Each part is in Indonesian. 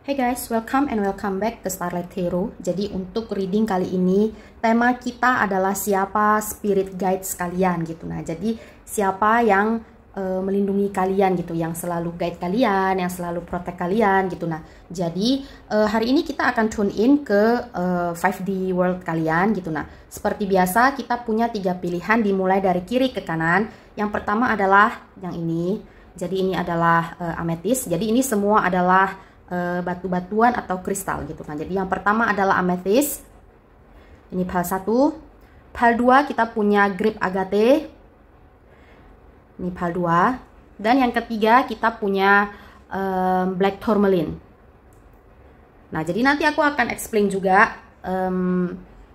Hey guys, welcome back ke Starlight Hero. Jadi untuk reading kali ini, tema kita adalah siapa spirit guides kalian gitu. Nah, jadi siapa yang melindungi kalian gitu, yang selalu guide kalian, yang selalu protect kalian gitu. Nah, jadi hari ini kita akan tune in ke 5D world kalian gitu. Nah, seperti biasa kita punya 3 pilihan dimulai dari kiri ke kanan. Yang pertama adalah yang ini. Jadi ini adalah amethyst. Jadi ini semua adalah batu-batuan atau kristal gitu kan. Jadi yang pertama adalah amethyst. Ini PAL 1. PAL 2 kita punya grip agate. Ini PAL 2. Dan yang ketiga kita punya black tourmaline. Nah, jadi nanti aku akan explain juga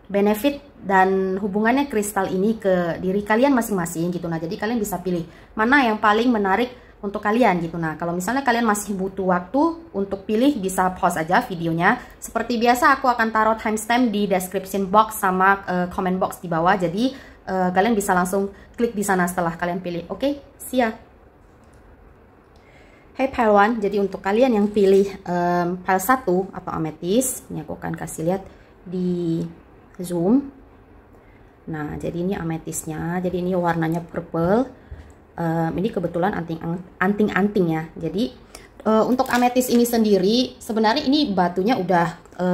benefit dan hubungannya kristal ini ke diri kalian masing-masing gitu. Nah, jadi kalian bisa pilih mana yang paling menarik untuk kalian gitu. Nah, kalau misalnya kalian masih butuh waktu untuk pilih, bisa pause aja videonya. Seperti biasa aku akan taruh timestamp di description box sama comment box di bawah. Jadi kalian bisa langsung klik di sana setelah kalian pilih. Oke, siap. Hey Pal 1, jadi untuk kalian yang pilih PAL 1 atau amethyst, ini aku akan kasih lihat di zoom. Nah, jadi ini amethystnya. Jadi ini warnanya purple. Ini kebetulan anting-anting ya. Jadi untuk amethyst ini sendiri sebenarnya ini batunya udah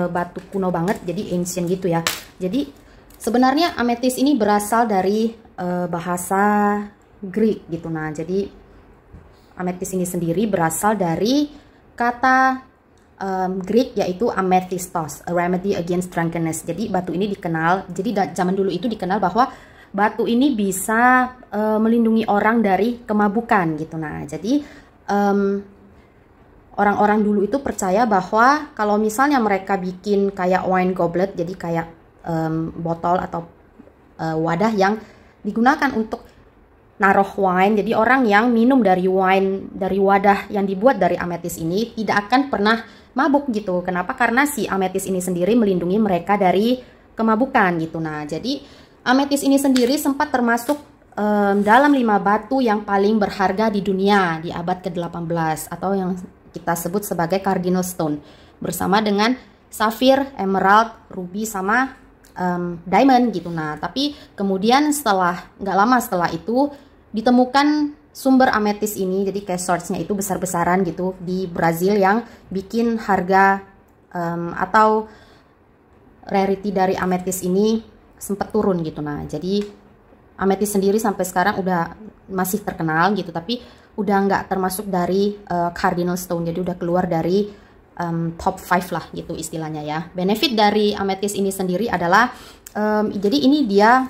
batu kuno banget, jadi ancient gitu ya. Jadi sebenarnya amethyst ini berasal dari bahasa Greek gitu. Nah, jadi amethyst ini sendiri berasal dari kata Greek yaitu amethystos, a remedy against drunkenness. Jadi batu ini dikenal, jadi zaman dulu itu dikenal bahwa batu ini bisa melindungi orang dari kemabukan gitu. Nah, jadi orang-orang dulu itu percaya bahwa kalau misalnya mereka bikin kayak wine goblet, jadi kayak botol atau wadah yang digunakan untuk naruh wine, jadi orang yang minum dari wine dari wadah yang dibuat dari amethyst ini tidak akan pernah mabuk gitu. Kenapa? Karena si amethyst ini sendiri melindungi mereka dari kemabukan gitu. Nah, jadi amethyst ini sendiri sempat termasuk dalam 5 batu yang paling berharga di dunia di abad ke-18 atau yang kita sebut sebagai cardinal stone, bersama dengan safir, emerald, ruby sama diamond gitu. Nah, tapi kemudian nggak lama setelah itu ditemukan sumber amethyst ini, jadi kayak source-nya itu besar-besaran gitu di Brazil, yang bikin harga atau rarity dari amethyst ini sempat turun gitu. Nah, jadi amethyst sendiri sampai sekarang udah masih terkenal gitu, tapi udah nggak termasuk dari cardinal stone, jadi udah keluar dari top 5 lah gitu istilahnya ya. Benefit dari amethyst ini sendiri adalah jadi ini dia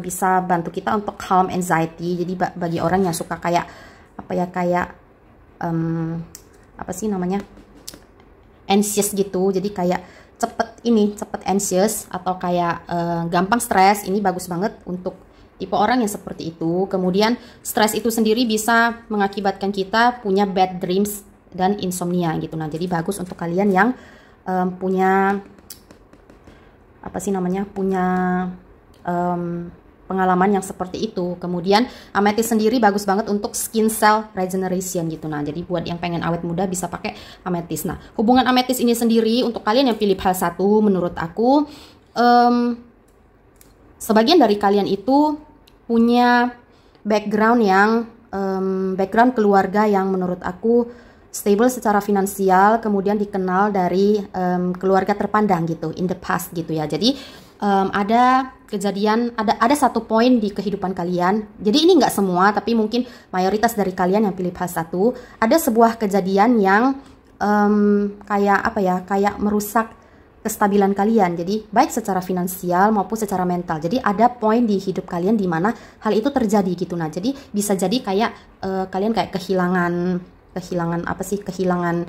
bisa bantu kita untuk calm anxiety. Jadi bagi orang yang suka kayak apa ya, kayak apa sih namanya, anxious gitu, jadi kayak cepet anxious atau kayak gampang stres, ini bagus banget untuk tipe orang yang seperti itu. Kemudian stres itu sendiri bisa mengakibatkan kita punya bad dreams dan insomnia gitu. Nah, jadi bagus untuk kalian yang punya apa sih namanya, punya pengalaman yang seperti itu. Kemudian amethyst sendiri bagus banget untuk skin cell regeneration gitu. Nah, jadi buat yang pengen awet muda bisa pakai amethyst. Nah, hubungan amethyst ini sendiri untuk kalian yang pilih PAL 1, menurut aku sebagian dari kalian itu punya background yang background keluarga yang menurut aku stable secara finansial, kemudian dikenal dari keluarga terpandang gitu in the past gitu ya. Jadi ada kejadian, ada satu poin di kehidupan kalian. Jadi ini nggak semua, tapi mungkin mayoritas dari kalian yang pilih PAL 1, ada sebuah kejadian yang kayak apa ya, kayak merusak kestabilan kalian. Jadi baik secara finansial maupun secara mental. Jadi ada poin di hidup kalian di mana hal itu terjadi gitu. Nah, jadi bisa jadi kayak kalian kayak kehilangan apa sih, kehilangan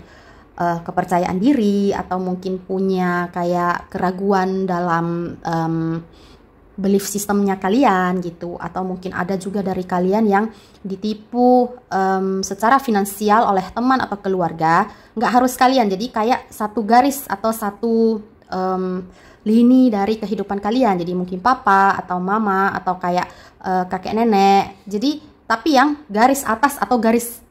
kepercayaan diri, atau mungkin punya kayak keraguan dalam belief sistemnya kalian gitu, atau mungkin ada juga dari kalian yang ditipu secara finansial oleh teman atau keluarga. Nggak harus kalian, jadi kayak satu garis atau satu lini dari kehidupan kalian, jadi mungkin papa atau mama atau kayak kakek nenek, jadi tapi yang garis atas atau garis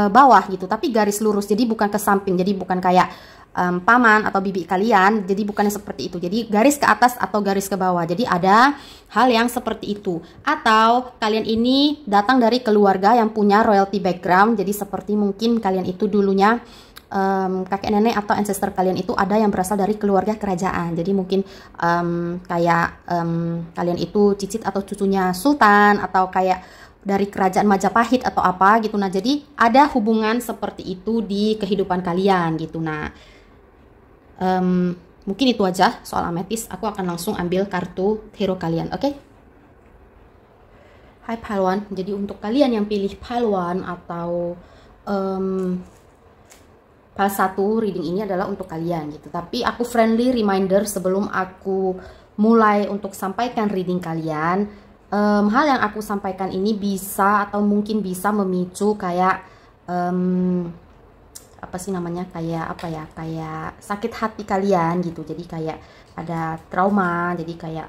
bawah gitu, tapi garis lurus, jadi bukan ke samping, jadi bukan kayak paman atau bibi kalian. Jadi bukannya seperti itu. Jadi garis ke atas atau garis ke bawah. Jadi ada hal yang seperti itu. Atau kalian ini datang dari keluarga yang punya royalty background. Jadi seperti mungkin kalian itu dulunya kakek nenek atau ancestor kalian itu ada yang berasal dari keluarga kerajaan. Jadi mungkin kalian itu cicit atau cucunya sultan, atau kayak dari kerajaan Majapahit atau apa gitu. Nah, jadi ada hubungan seperti itu di kehidupan kalian gitu. Nah, mungkin itu aja soal ametis. Aku akan langsung ambil kartu hero kalian, oke? Hai Pahlawan. Jadi untuk kalian yang pilih Pahlawan atau Pal 1, reading ini adalah untuk kalian gitu. Tapi aku friendly reminder sebelum aku mulai untuk sampaikan reading kalian, hal yang aku sampaikan ini bisa atau mungkin bisa memicu kayak apa sih namanya, kayak apa ya, kayak sakit hati kalian gitu. Jadi kayak ada trauma, jadi kayak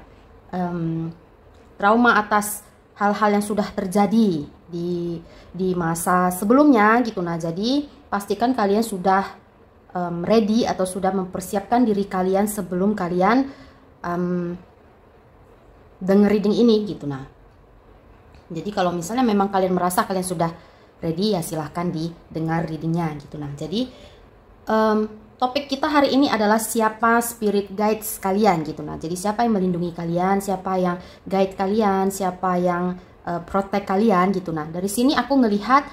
trauma atas hal-hal yang sudah terjadi di masa sebelumnya gitu. Nah, jadi pastikan kalian sudah ready atau sudah mempersiapkan diri kalian sebelum kalian denger reading ini gitu. Nah, jadi kalau misalnya memang kalian merasa kalian sudah ready, ya silahkan didengar readingnya gitu. Nah, jadi topik kita hari ini adalah siapa spirit guides kalian gitu. Nah, jadi siapa yang melindungi kalian, siapa yang guide kalian, siapa yang protect kalian gitu. Nah, dari sini aku ngelihat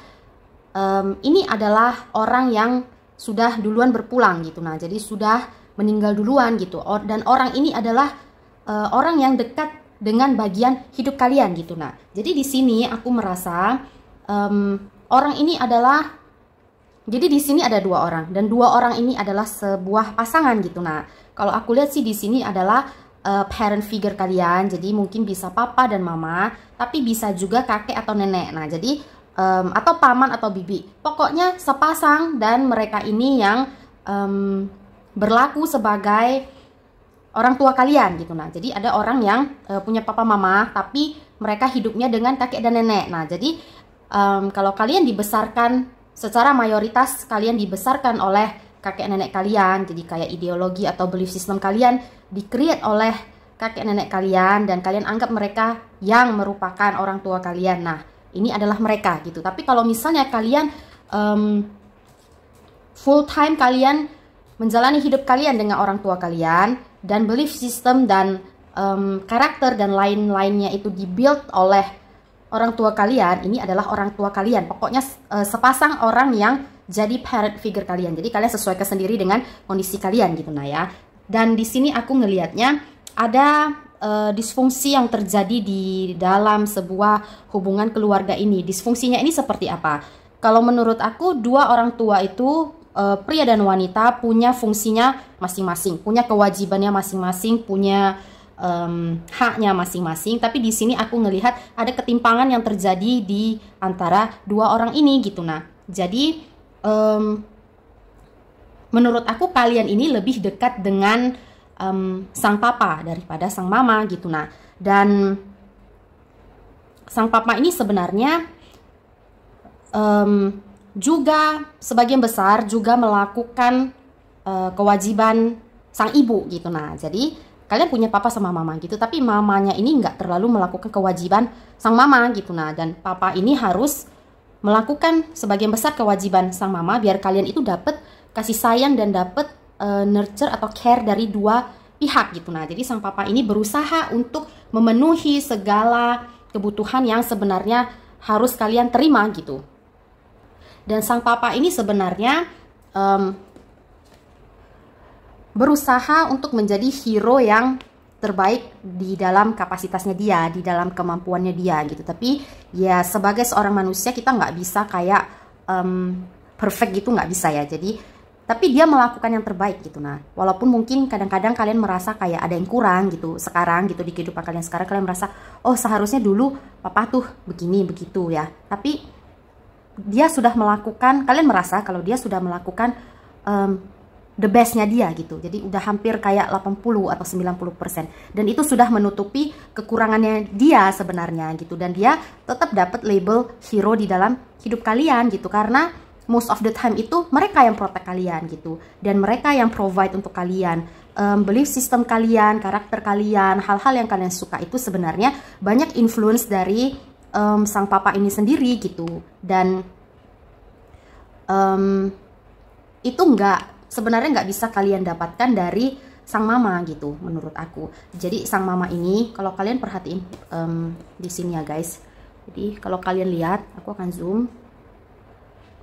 ini adalah orang yang sudah duluan berpulang gitu. Nah, jadi sudah meninggal duluan gitu. Dan orang ini adalah orang yang dekat dengan bagian hidup kalian gitu. Nah, jadi di sini aku merasa orang ini adalah, jadi di sini ada 2 orang dan 2 orang ini adalah sebuah pasangan gitu. Nah, kalau aku lihat sih di sini adalah parent figure kalian. Jadi mungkin bisa papa dan mama, tapi bisa juga kakek atau nenek. Nah, jadi atau paman atau bibi. Pokoknya sepasang dan mereka ini yang berlaku sebagai orang tua kalian gitu. Nah, jadi ada orang yang punya papa mama tapi mereka hidupnya dengan kakek dan nenek. Nah, jadi kalau kalian dibesarkan, secara mayoritas kalian dibesarkan oleh kakek nenek kalian. Jadi kayak ideologi atau belief system kalian di-create oleh kakek nenek kalian dan kalian anggap mereka yang merupakan orang tua kalian. Nah, ini adalah mereka gitu. Tapi kalau misalnya kalian full time kalian menjalani hidup kalian dengan orang tua kalian dan belief system dan karakter dan lain-lainnya itu dibuild oleh orang tua kalian, ini adalah orang tua kalian. Pokoknya sepasang orang yang jadi parent figure kalian. Jadi kalian sesuaikan sendiri dengan kondisi kalian gitu. Nah, ya. Dan di sini aku ngelihatnya ada disfungsi yang terjadi di dalam sebuah hubungan keluarga ini. Disfungsinya ini seperti apa? Kalau menurut aku, 2 orang tua itu, pria dan wanita, punya fungsinya masing-masing, punya kewajibannya masing-masing, punya haknya masing-masing. Tapi di sini aku ngelihat ada ketimpangan yang terjadi di antara 2 orang ini gitu. Nah, jadi menurut aku kalian ini lebih dekat dengan sang papa daripada sang mama gitu. Nah, dan sang papa ini sebenarnya juga sebagian besar juga melakukan kewajiban sang ibu gitu. Nah, jadi kalian punya papa sama mama gitu, tapi mamanya ini nggak terlalu melakukan kewajiban sang mama gitu. Nah, dan papa ini harus melakukan sebagian besar kewajiban sang mama biar kalian itu dapat kasih sayang dan dapat nurture atau care dari 2 pihak gitu. Nah, jadi sang papa ini berusaha untuk memenuhi segala kebutuhan yang sebenarnya harus kalian terima gitu. Dan sang papa ini sebenarnya berusaha untuk menjadi hero yang terbaik di dalam kapasitasnya dia, di dalam kemampuannya dia gitu. Tapi ya sebagai seorang manusia kita nggak bisa kayak perfect gitu, nggak bisa ya. Jadi tapi dia melakukan yang terbaik gitu. Nah, walaupun mungkin kadang-kadang kalian merasa kayak ada yang kurang gitu sekarang gitu di kehidupan kalian sekarang, kalian merasa oh seharusnya dulu papa tuh begini begitu ya. Tapi dia sudah melakukan, kalian merasa kalau dia sudah melakukan the bestnya dia gitu. Jadi udah hampir kayak 80 atau 90%. Dan itu sudah menutupi kekurangannya dia sebenarnya gitu. Dan dia tetap dapat label hero di dalam hidup kalian gitu. Karena most of the time itu mereka yang protect kalian gitu, dan mereka yang provide untuk kalian. Belief system kalian, karakter kalian, hal-hal yang kalian suka itu sebenarnya banyak influence dari sang papa ini sendiri gitu. Dan itu sebenarnya nggak bisa kalian dapatkan dari sang mama gitu menurut aku. Jadi sang mama ini, kalau kalian perhatiin di sini ya guys, jadi kalau kalian lihat, aku akan zoom.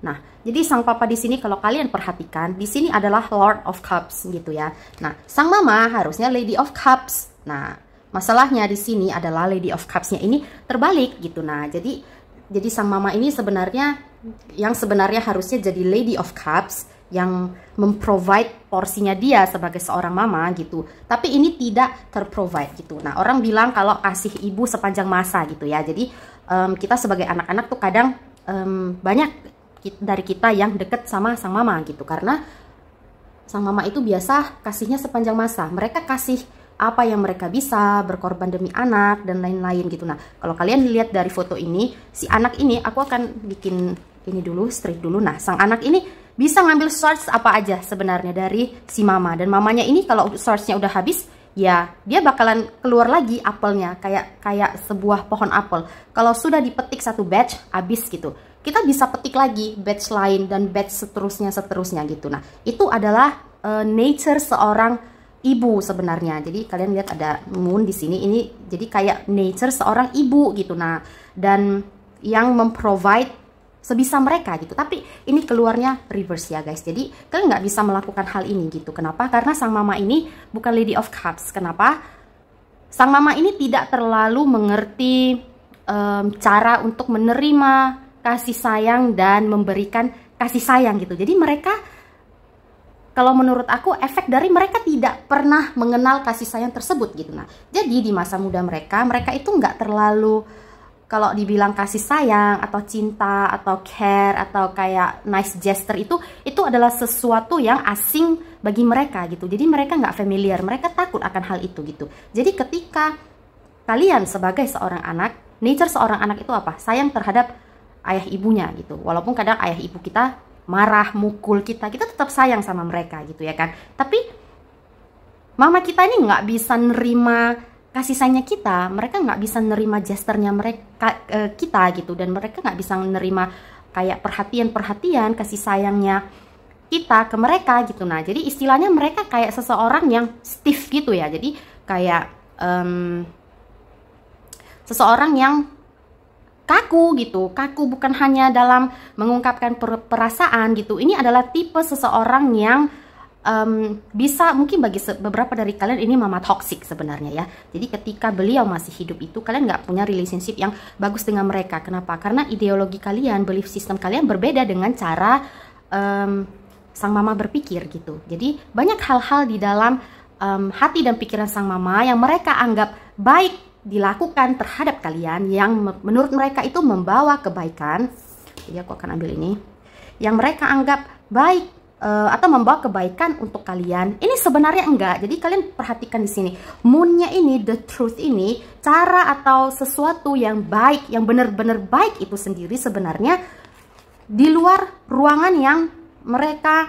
Nah, jadi sang papa di sini kalau kalian perhatikan, di sini adalah Lord of Cups gitu ya. Nah, sang mama harusnya Lady of Cups. Nah, masalahnya di sini adalah Lady of Cups-nya ini terbalik gitu. Nah, jadi sang mama ini sebenarnya harusnya jadi Lady of Cups yang memprovide porsinya dia sebagai seorang mama gitu. Tapi ini tidak terprovide gitu. Nah, orang bilang kalau kasih ibu sepanjang masa gitu ya. Jadi kita sebagai anak-anak tuh kadang banyak dari kita yang deket sama sang mama gitu, karena sang mama itu biasa kasihnya sepanjang masa. Mereka kasih apa yang mereka bisa, berkorban demi anak dan lain-lain gitu. Nah, kalau kalian lihat dari foto ini, si anak ini, aku akan bikin ini dulu, straight dulu. Nah, sang anak ini bisa ngambil source apa aja sebenarnya dari si mama, dan mamanya ini kalau source-nya udah habis, ya dia bakalan keluar lagi apelnya, kayak sebuah pohon apel. Kalau sudah dipetik satu batch habis gitu, kita bisa petik lagi batch lain dan batch seterusnya gitu. Nah, itu adalah nature seorang ibu sebenarnya. Jadi kalian lihat ada moon di sini, ini jadi kayak nature seorang ibu gitu. Nah, dan yang memprovide sebisa mereka gitu. Tapi ini keluarnya reverse ya guys. Jadi kalian nggak bisa melakukan hal ini gitu. Kenapa? Karena sang mama ini bukan Lady of Cups. Kenapa? Sang mama ini tidak terlalu mengerti cara untuk menerima kasih sayang dan memberikan kasih sayang gitu. Jadi mereka, kalau menurut aku, efek dari mereka tidak pernah mengenal kasih sayang tersebut gitu. Nah, jadi di masa muda mereka itu nggak terlalu, kalau dibilang kasih sayang atau cinta atau care atau kayak nice gesture, itu adalah sesuatu yang asing bagi mereka gitu. Jadi mereka nggak familiar, mereka takut akan hal itu gitu. Jadi ketika kalian sebagai seorang anak, nature seorang anak itu apa? Sayang terhadap ayah ibunya gitu. Walaupun kadang ayah ibu kita marah, mukul kita tetap sayang sama mereka gitu ya kan. Tapi mama kita ini nggak bisa nerima kasih sayangnya kita, mereka nggak bisa nerima gesturnya mereka kita gitu, dan mereka nggak bisa nerima kayak perhatian kasih sayangnya kita ke mereka gitu. Nah, jadi istilahnya mereka kayak seseorang yang stiff gitu ya. Jadi kayak seseorang yang kaku gitu. Kaku bukan hanya dalam mengungkapkan perasaan gitu. Ini adalah tipe seseorang yang bisa, mungkin bagi beberapa dari kalian ini mama toxic sebenarnya ya. Jadi ketika beliau masih hidup itu, kalian nggak punya relationship yang bagus dengan mereka. Kenapa? Karena ideologi kalian, belief system kalian berbeda dengan cara sang mama berpikir gitu. Jadi banyak hal-hal di dalam hati dan pikiran sang mama yang mereka anggap baik dilakukan terhadap kalian, yang menurut mereka itu membawa kebaikan. Jadi aku akan ambil ini, yang mereka anggap baik atau membawa kebaikan untuk kalian, ini sebenarnya enggak. Jadi kalian perhatikan di sini, moonnya ini, the truth ini, cara atau sesuatu yang baik, yang benar-benar baik itu sendiri sebenarnya di luar ruangan yang mereka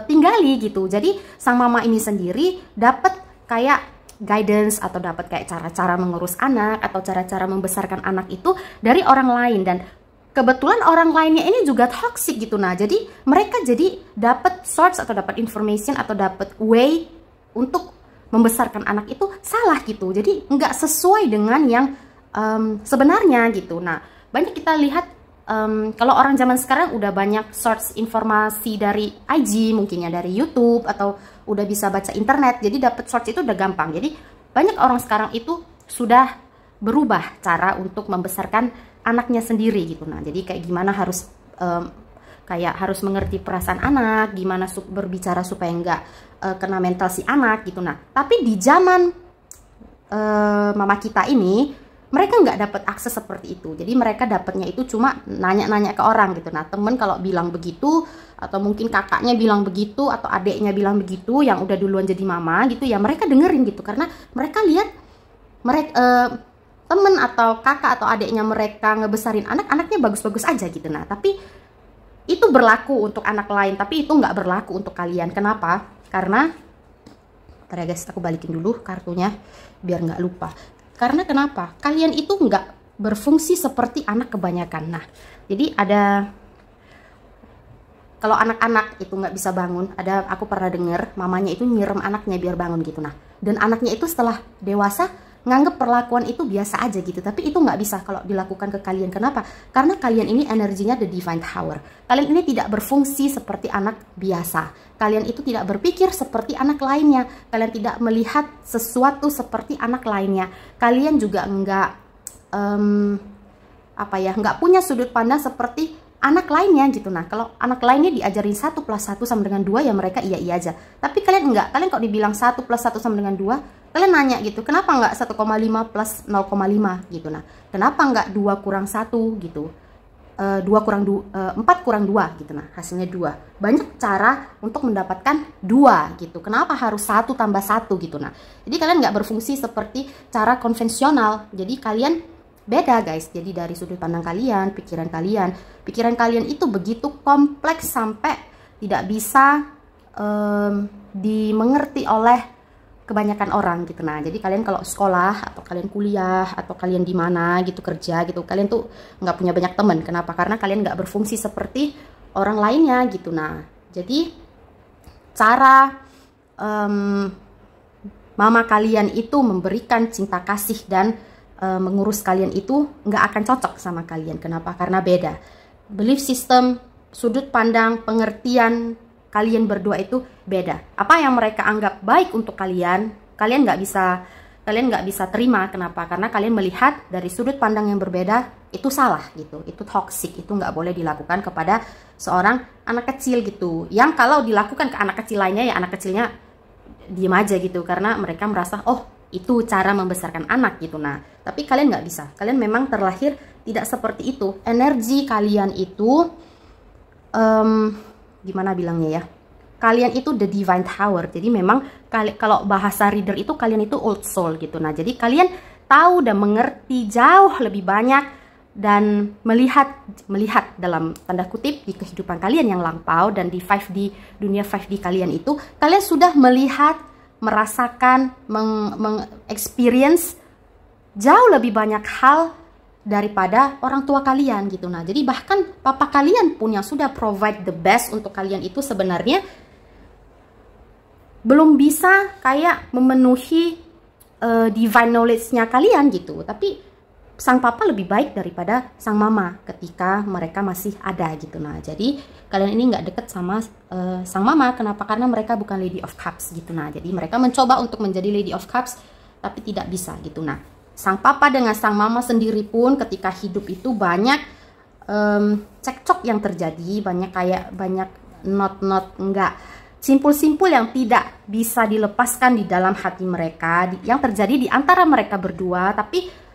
tinggali gitu. Jadi sang mama ini sendiri dapat kayak guidance atau dapat kayak cara-cara mengurus anak atau cara-cara membesarkan anak itu dari orang lain, dan kebetulan orang lainnya ini juga toxic gitu. Nah, jadi mereka jadi dapat source atau dapat information atau dapat way untuk membesarkan anak itu salah gitu. Jadi nggak sesuai dengan yang sebenarnya gitu. Nah, banyak kita lihat kalau orang zaman sekarang udah banyak source informasi dari IG, mungkin ya dari YouTube, atau udah bisa baca internet, jadi dapat source itu udah gampang. Jadi banyak orang sekarang itu sudah berubah cara untuk membesarkan anaknya sendiri gitu. Nah, jadi kayak gimana harus harus mengerti perasaan anak, gimana berbicara supaya nggak kena mental si anak gitu. Nah, tapi di zaman mama kita ini, mereka nggak dapat akses seperti itu. Jadi mereka dapatnya itu cuma nanya-nanya ke orang gitu. Nah, temen kalau bilang begitu, atau mungkin kakaknya bilang begitu, atau adeknya bilang begitu, yang udah duluan jadi mama gitu ya, mereka dengerin gitu. Karena mereka lihat temen atau kakak atau adeknya mereka ngebesarin anak-anaknya bagus-bagus aja gitu. Nah, tapi itu berlaku untuk anak lain, tapi itu nggak berlaku untuk kalian. Kenapa? Karena, bentar ya guys, aku balikin dulu kartunya biar nggak lupa. Karena kenapa? Kalian itu nggak berfungsi seperti anak kebanyakan. Nah, jadi ada, kalau anak-anak itu nggak bisa bangun, aku pernah dengar mamanya itu nyirem anaknya biar bangun gitu. Nah, dan anaknya itu setelah dewasa nganggep perlakuan itu biasa aja gitu, tapi itu nggak bisa kalau dilakukan ke kalian. Kenapa? Karena kalian ini energinya the divine tower. Kalian ini tidak berfungsi seperti anak biasa. Kalian itu tidak berpikir seperti anak lainnya. Kalian tidak melihat sesuatu seperti anak lainnya. Kalian juga nggak nggak punya sudut pandang seperti anak lainnya gitu. Nah, kalau anak lainnya diajarin 1 + 1 sama dengan 2, ya mereka iya-iya aja. Tapi kalian enggak. Kalian kok dibilang 1 + 1 sama dengan 2, kalian nanya gitu, kenapa enggak 1,5 + 0,5 gitu. Nah, kenapa enggak 2 + 1 gitu, 4 + 2 gitu. Nah, hasilnya 2. Banyak cara untuk mendapatkan 2 gitu. Kenapa harus 1 + 1 gitu. Nah, jadi kalian nggak berfungsi seperti cara konvensional. Jadi kalian beda guys. Jadi dari sudut pandang kalian, pikiran kalian itu begitu kompleks sampai tidak bisa dimengerti oleh kebanyakan orang gitu. Nah, jadi kalian kalau sekolah atau kalian kuliah atau kalian di mana gitu kerja gitu, kalian tuh nggak punya banyak teman. Kenapa? Karena kalian nggak berfungsi seperti orang lainnya gitu. Nah, jadi cara mama kalian itu memberikan cinta kasih dan mengurus kalian itu nggak akan cocok sama kalian. Kenapa? Karena beda belief system, sudut pandang, pengertian kalian berdua itu beda. Apa yang mereka anggap baik untuk kalian nggak bisa terima. Kenapa? Karena kalian melihat dari sudut pandang yang berbeda, itu salah gitu, itu toxic, itu nggak boleh dilakukan kepada seorang anak kecil gitu. Yang kalau dilakukan ke anak kecil lainnya, ya anak kecilnya diem aja gitu, karena mereka merasa oh itu cara membesarkan anak gitu. Nah, tapi kalian nggak bisa. Kalian memang terlahir tidak seperti itu. Energi kalian itu gimana bilangnya ya? Kalian itu the divine tower. Jadi memang kalau bahasa reader itu kalian itu old soul gitu. Nah, jadi kalian tahu dan mengerti jauh lebih banyak dan melihat dalam tanda kutip di kehidupan kalian yang lampau dan di 5D, dunia 5D kalian itu, kalian sudah melihat, merasakan, mengexperience jauh lebih banyak hal daripada orang tua kalian gitu. Nah, jadi bahkan papa kalian pun yang sudah provide the best untuk kalian itu sebenarnya belum bisa kayak memenuhi divine knowledge-nya kalian gitu. Tapi sang papa lebih baik daripada sang mama ketika mereka masih ada gitu. Nah, jadi kalian ini nggak deket sama sang mama. Kenapa? Karena mereka bukan Lady of Cups gitu. Nah, jadi mereka mencoba untuk menjadi Lady of Cups tapi tidak bisa gitu. Nah, sang papa dengan sang mama sendiri pun ketika hidup itu banyak cekcok yang terjadi, banyak not enggak simpul-simpul yang tidak bisa dilepaskan di dalam hati mereka, yang terjadi di antara mereka berdua, tapi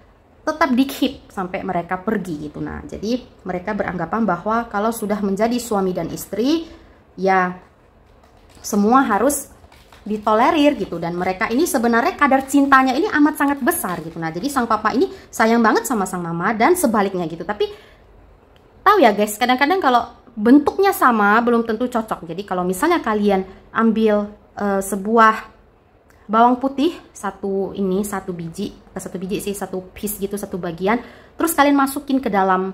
tetap di-keep sampai mereka pergi gitu. Nah, jadi mereka beranggapan bahwa kalau sudah menjadi suami dan istri, ya semua harus ditolerir gitu. Dan mereka ini sebenarnya kadar cintanya ini amat sangat besar gitu. Nah, jadi sang papa ini sayang banget sama sang mama dan sebaliknya gitu. Tapi tahu ya guys, kadang-kadang kalau bentuknya sama belum tentu cocok. Jadi kalau misalnya kalian ambil sebuah bawang putih satu piece gitu, satu bagian, terus kalian masukin ke dalam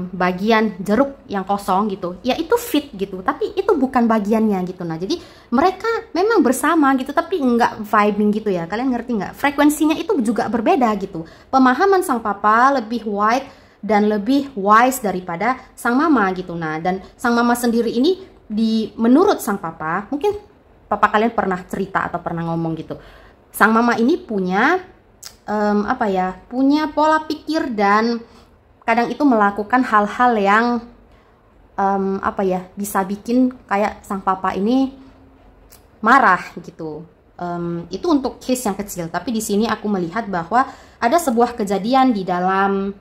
bagian jeruk yang kosong gitu, ya itu fit gitu, tapi itu bukan bagiannya gitu. Nah, jadi mereka memang bersama gitu tapi nggak vibing gitu ya. Kalian ngerti nggak? Frekuensinya itu juga berbeda gitu. Pemahaman sang papa lebih wide dan lebih wise daripada sang mama gitu. Nah, dan sang mama sendiri ini menurut sang papa, mungkin papa kalian pernah cerita atau pernah ngomong gitu, sang mama ini punya punya pola pikir dan kadang itu melakukan hal-hal yang bisa bikin kayak sang papa ini marah gitu. Itu untuk case yang kecil, tapi di sini aku melihat bahwa ada sebuah kejadian di dalam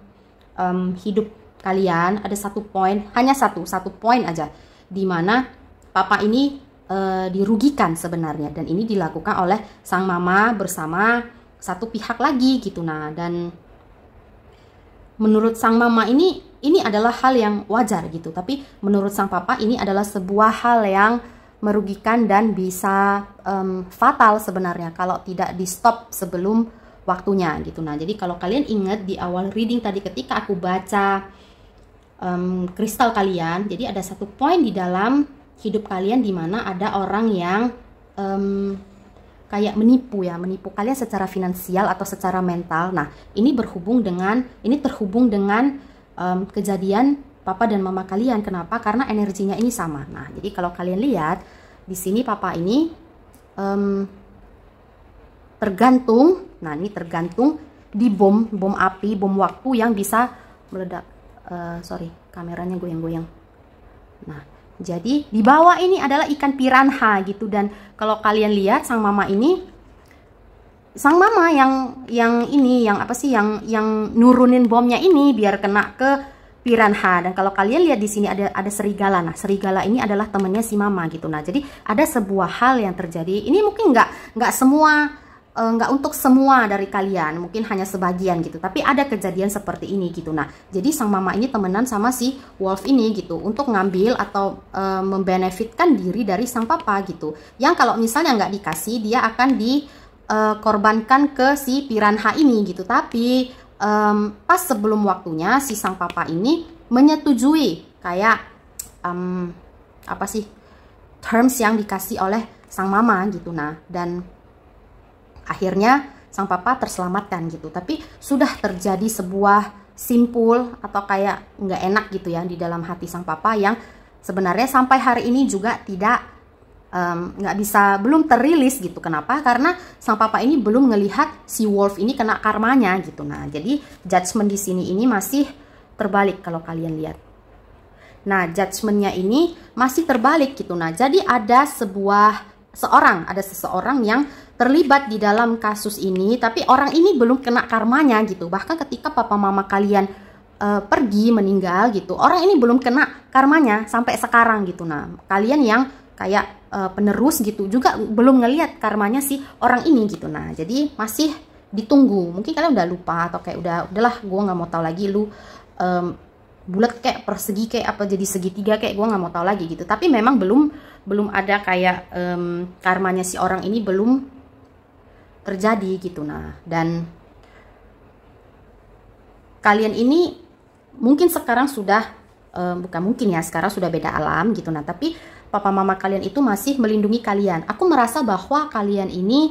hidup kalian, ada satu poin, hanya satu poin aja, di mana papa ini dirugikan sebenarnya, dan ini dilakukan oleh sang mama bersama satu pihak lagi gitu. Nah, dan menurut sang mama ini adalah hal yang wajar gitu, tapi menurut sang papa ini adalah sebuah hal yang merugikan dan bisa fatal sebenarnya kalau tidak di stop sebelum waktunya gitu. Nah, jadi kalau kalian ingat di awal reading tadi ketika aku baca kristal kalian, jadi ada satu poin di dalam hidup kalian di mana ada orang yang kayak menipu kalian secara finansial atau secara mental. Nah, ini terhubung dengan kejadian papa dan mama kalian. Kenapa? Karena energinya ini sama. Nah, jadi kalau kalian lihat di sini papa ini tergantung. Nah, ini tergantung di bom api, bom waktu yang bisa meledak. Sorry, kameranya goyang-goyang. Nah, jadi di bawah ini adalah ikan piranha gitu. Dan kalau kalian lihat sang mama yang nurunin bomnya ini biar kena ke piranha. Dan kalau kalian lihat di sini ada serigala. Nah, serigala ini adalah temannya si mama gitu. Nah, jadi ada sebuah hal yang terjadi. Ini mungkin nggak untuk semua dari kalian, mungkin hanya sebagian gitu, tapi ada kejadian seperti ini gitu. Nah, jadi sang mama ini temenan sama si wolf ini gitu untuk ngambil atau membenefitkan diri dari sang papa gitu, yang kalau misalnya nggak dikasih dia akan dikorbankan ke si piranha ini gitu. Tapi pas sebelum waktunya si sang papa ini menyetujui kayak terms yang dikasih oleh sang mama gitu. Nah, dan akhirnya sang papa terselamatkan gitu. Tapi sudah terjadi sebuah simpul atau kayak nggak enak gitu ya di dalam hati sang papa, yang sebenarnya sampai hari ini juga belum terilis gitu. Kenapa? Karena sang papa ini belum ngelihat si wolf ini kena karmanya gitu. Nah, jadi judgment di sini ini masih terbalik kalau kalian lihat. Nah, judgmentnya ini masih terbalik gitu. Nah, jadi ada seseorang yang terlibat di dalam kasus ini, tapi orang ini belum kena karmanya gitu. Bahkan ketika papa mama kalian pergi meninggal gitu, orang ini belum kena karmanya sampai sekarang gitu. Nah, kalian yang kayak penerus gitu juga belum ngelihat karmanya si orang ini gitu. Nah, jadi masih ditunggu. Mungkin kalian udah lupa atau kayak udahlah gue nggak mau tahu lagi lu bulat kayak persegi kayak apa jadi segitiga kayak gue nggak mau tahu lagi gitu. Tapi memang belum ada kayak karmanya si orang ini belum terjadi gitu. Nah, dan kalian ini mungkin sekarang sudah sekarang sudah beda alam gitu. Nah, tapi papa mama kalian itu masih melindungi kalian. Aku merasa bahwa kalian ini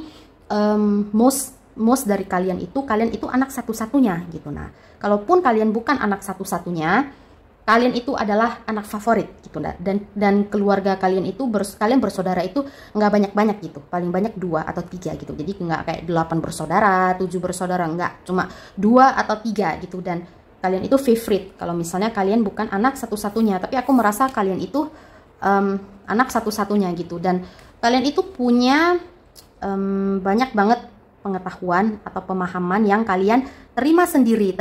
most dari kalian itu anak satu-satunya gitu. Nah, kalaupun kalian bukan anak satu-satunya, kalian itu adalah anak favorit gitu. Dan keluarga kalian itu kalian bersaudara itu nggak banyak-banyak gitu, paling banyak 2 atau 3 gitu. Jadi nggak kayak 8 bersaudara, 7 bersaudara, nggak, cuma 2 atau 3 gitu. Dan kalian itu favorite kalau misalnya kalian bukan anak satu-satunya. Tapi aku merasa kalian itu anak satu-satunya gitu. Dan kalian itu punya banyak banget pengetahuan atau pemahaman yang kalian terima sendiri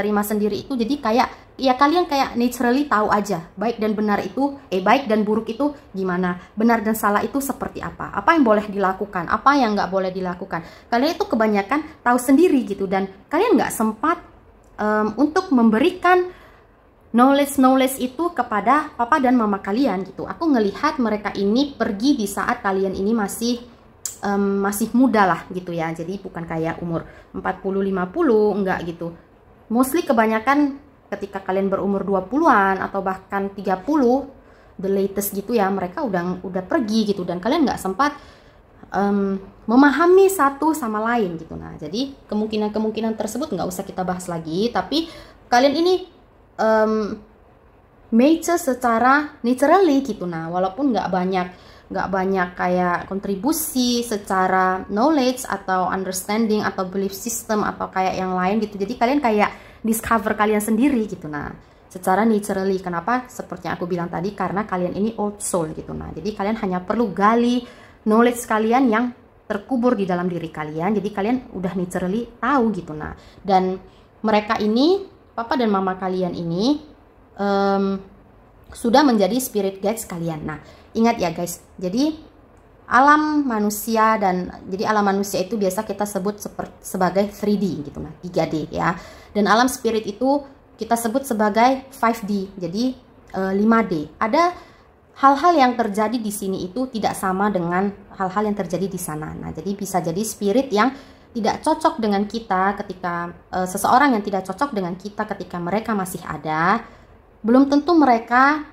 itu. Jadi kayak ya kalian kayak naturally tahu aja baik dan buruk itu gimana, benar dan salah itu seperti apa yang boleh dilakukan, apa yang nggak boleh dilakukan. Kalian itu kebanyakan tahu sendiri gitu. Dan kalian nggak sempat untuk memberikan knowledge itu kepada papa dan mama kalian gitu. Aku ngelihat mereka ini pergi di saat kalian ini masih muda lah gitu ya. Jadi bukan kayak umur 40-50, enggak gitu. Mostly kebanyakan ketika kalian berumur 20-an atau bahkan 30, the latest gitu ya, mereka udah pergi gitu. Dan kalian nggak sempat memahami satu sama lain gitu. Nah, jadi kemungkinan tersebut nggak usah kita bahas lagi. Tapi kalian ini mature secara naturally gitu. Nah, walaupun nggak banyak kayak kontribusi secara knowledge atau understanding atau belief system atau kayak yang lain gitu. Jadi kalian kayak discover kalian sendiri gitu. Nah, secara naturally. Kenapa? Seperti yang aku bilang tadi, karena kalian ini old soul gitu. Nah, jadi kalian hanya perlu gali knowledge kalian yang terkubur di dalam diri kalian. Jadi kalian udah naturally tahu gitu. Nah, dan mereka ini, papa dan mama kalian ini sudah menjadi spirit guides kalian. Nah, ingat ya guys, jadi alam manusia itu biasa kita sebut sebagai 3D gitu, nah 3D ya. Dan alam spirit itu kita sebut sebagai 5D, jadi 5D. Ada hal-hal yang terjadi di sini itu tidak sama dengan hal-hal yang terjadi di sana. Nah, jadi bisa jadi spirit yang tidak cocok dengan kita ketika seseorang yang tidak cocok dengan kita ketika mereka masih ada, belum tentu mereka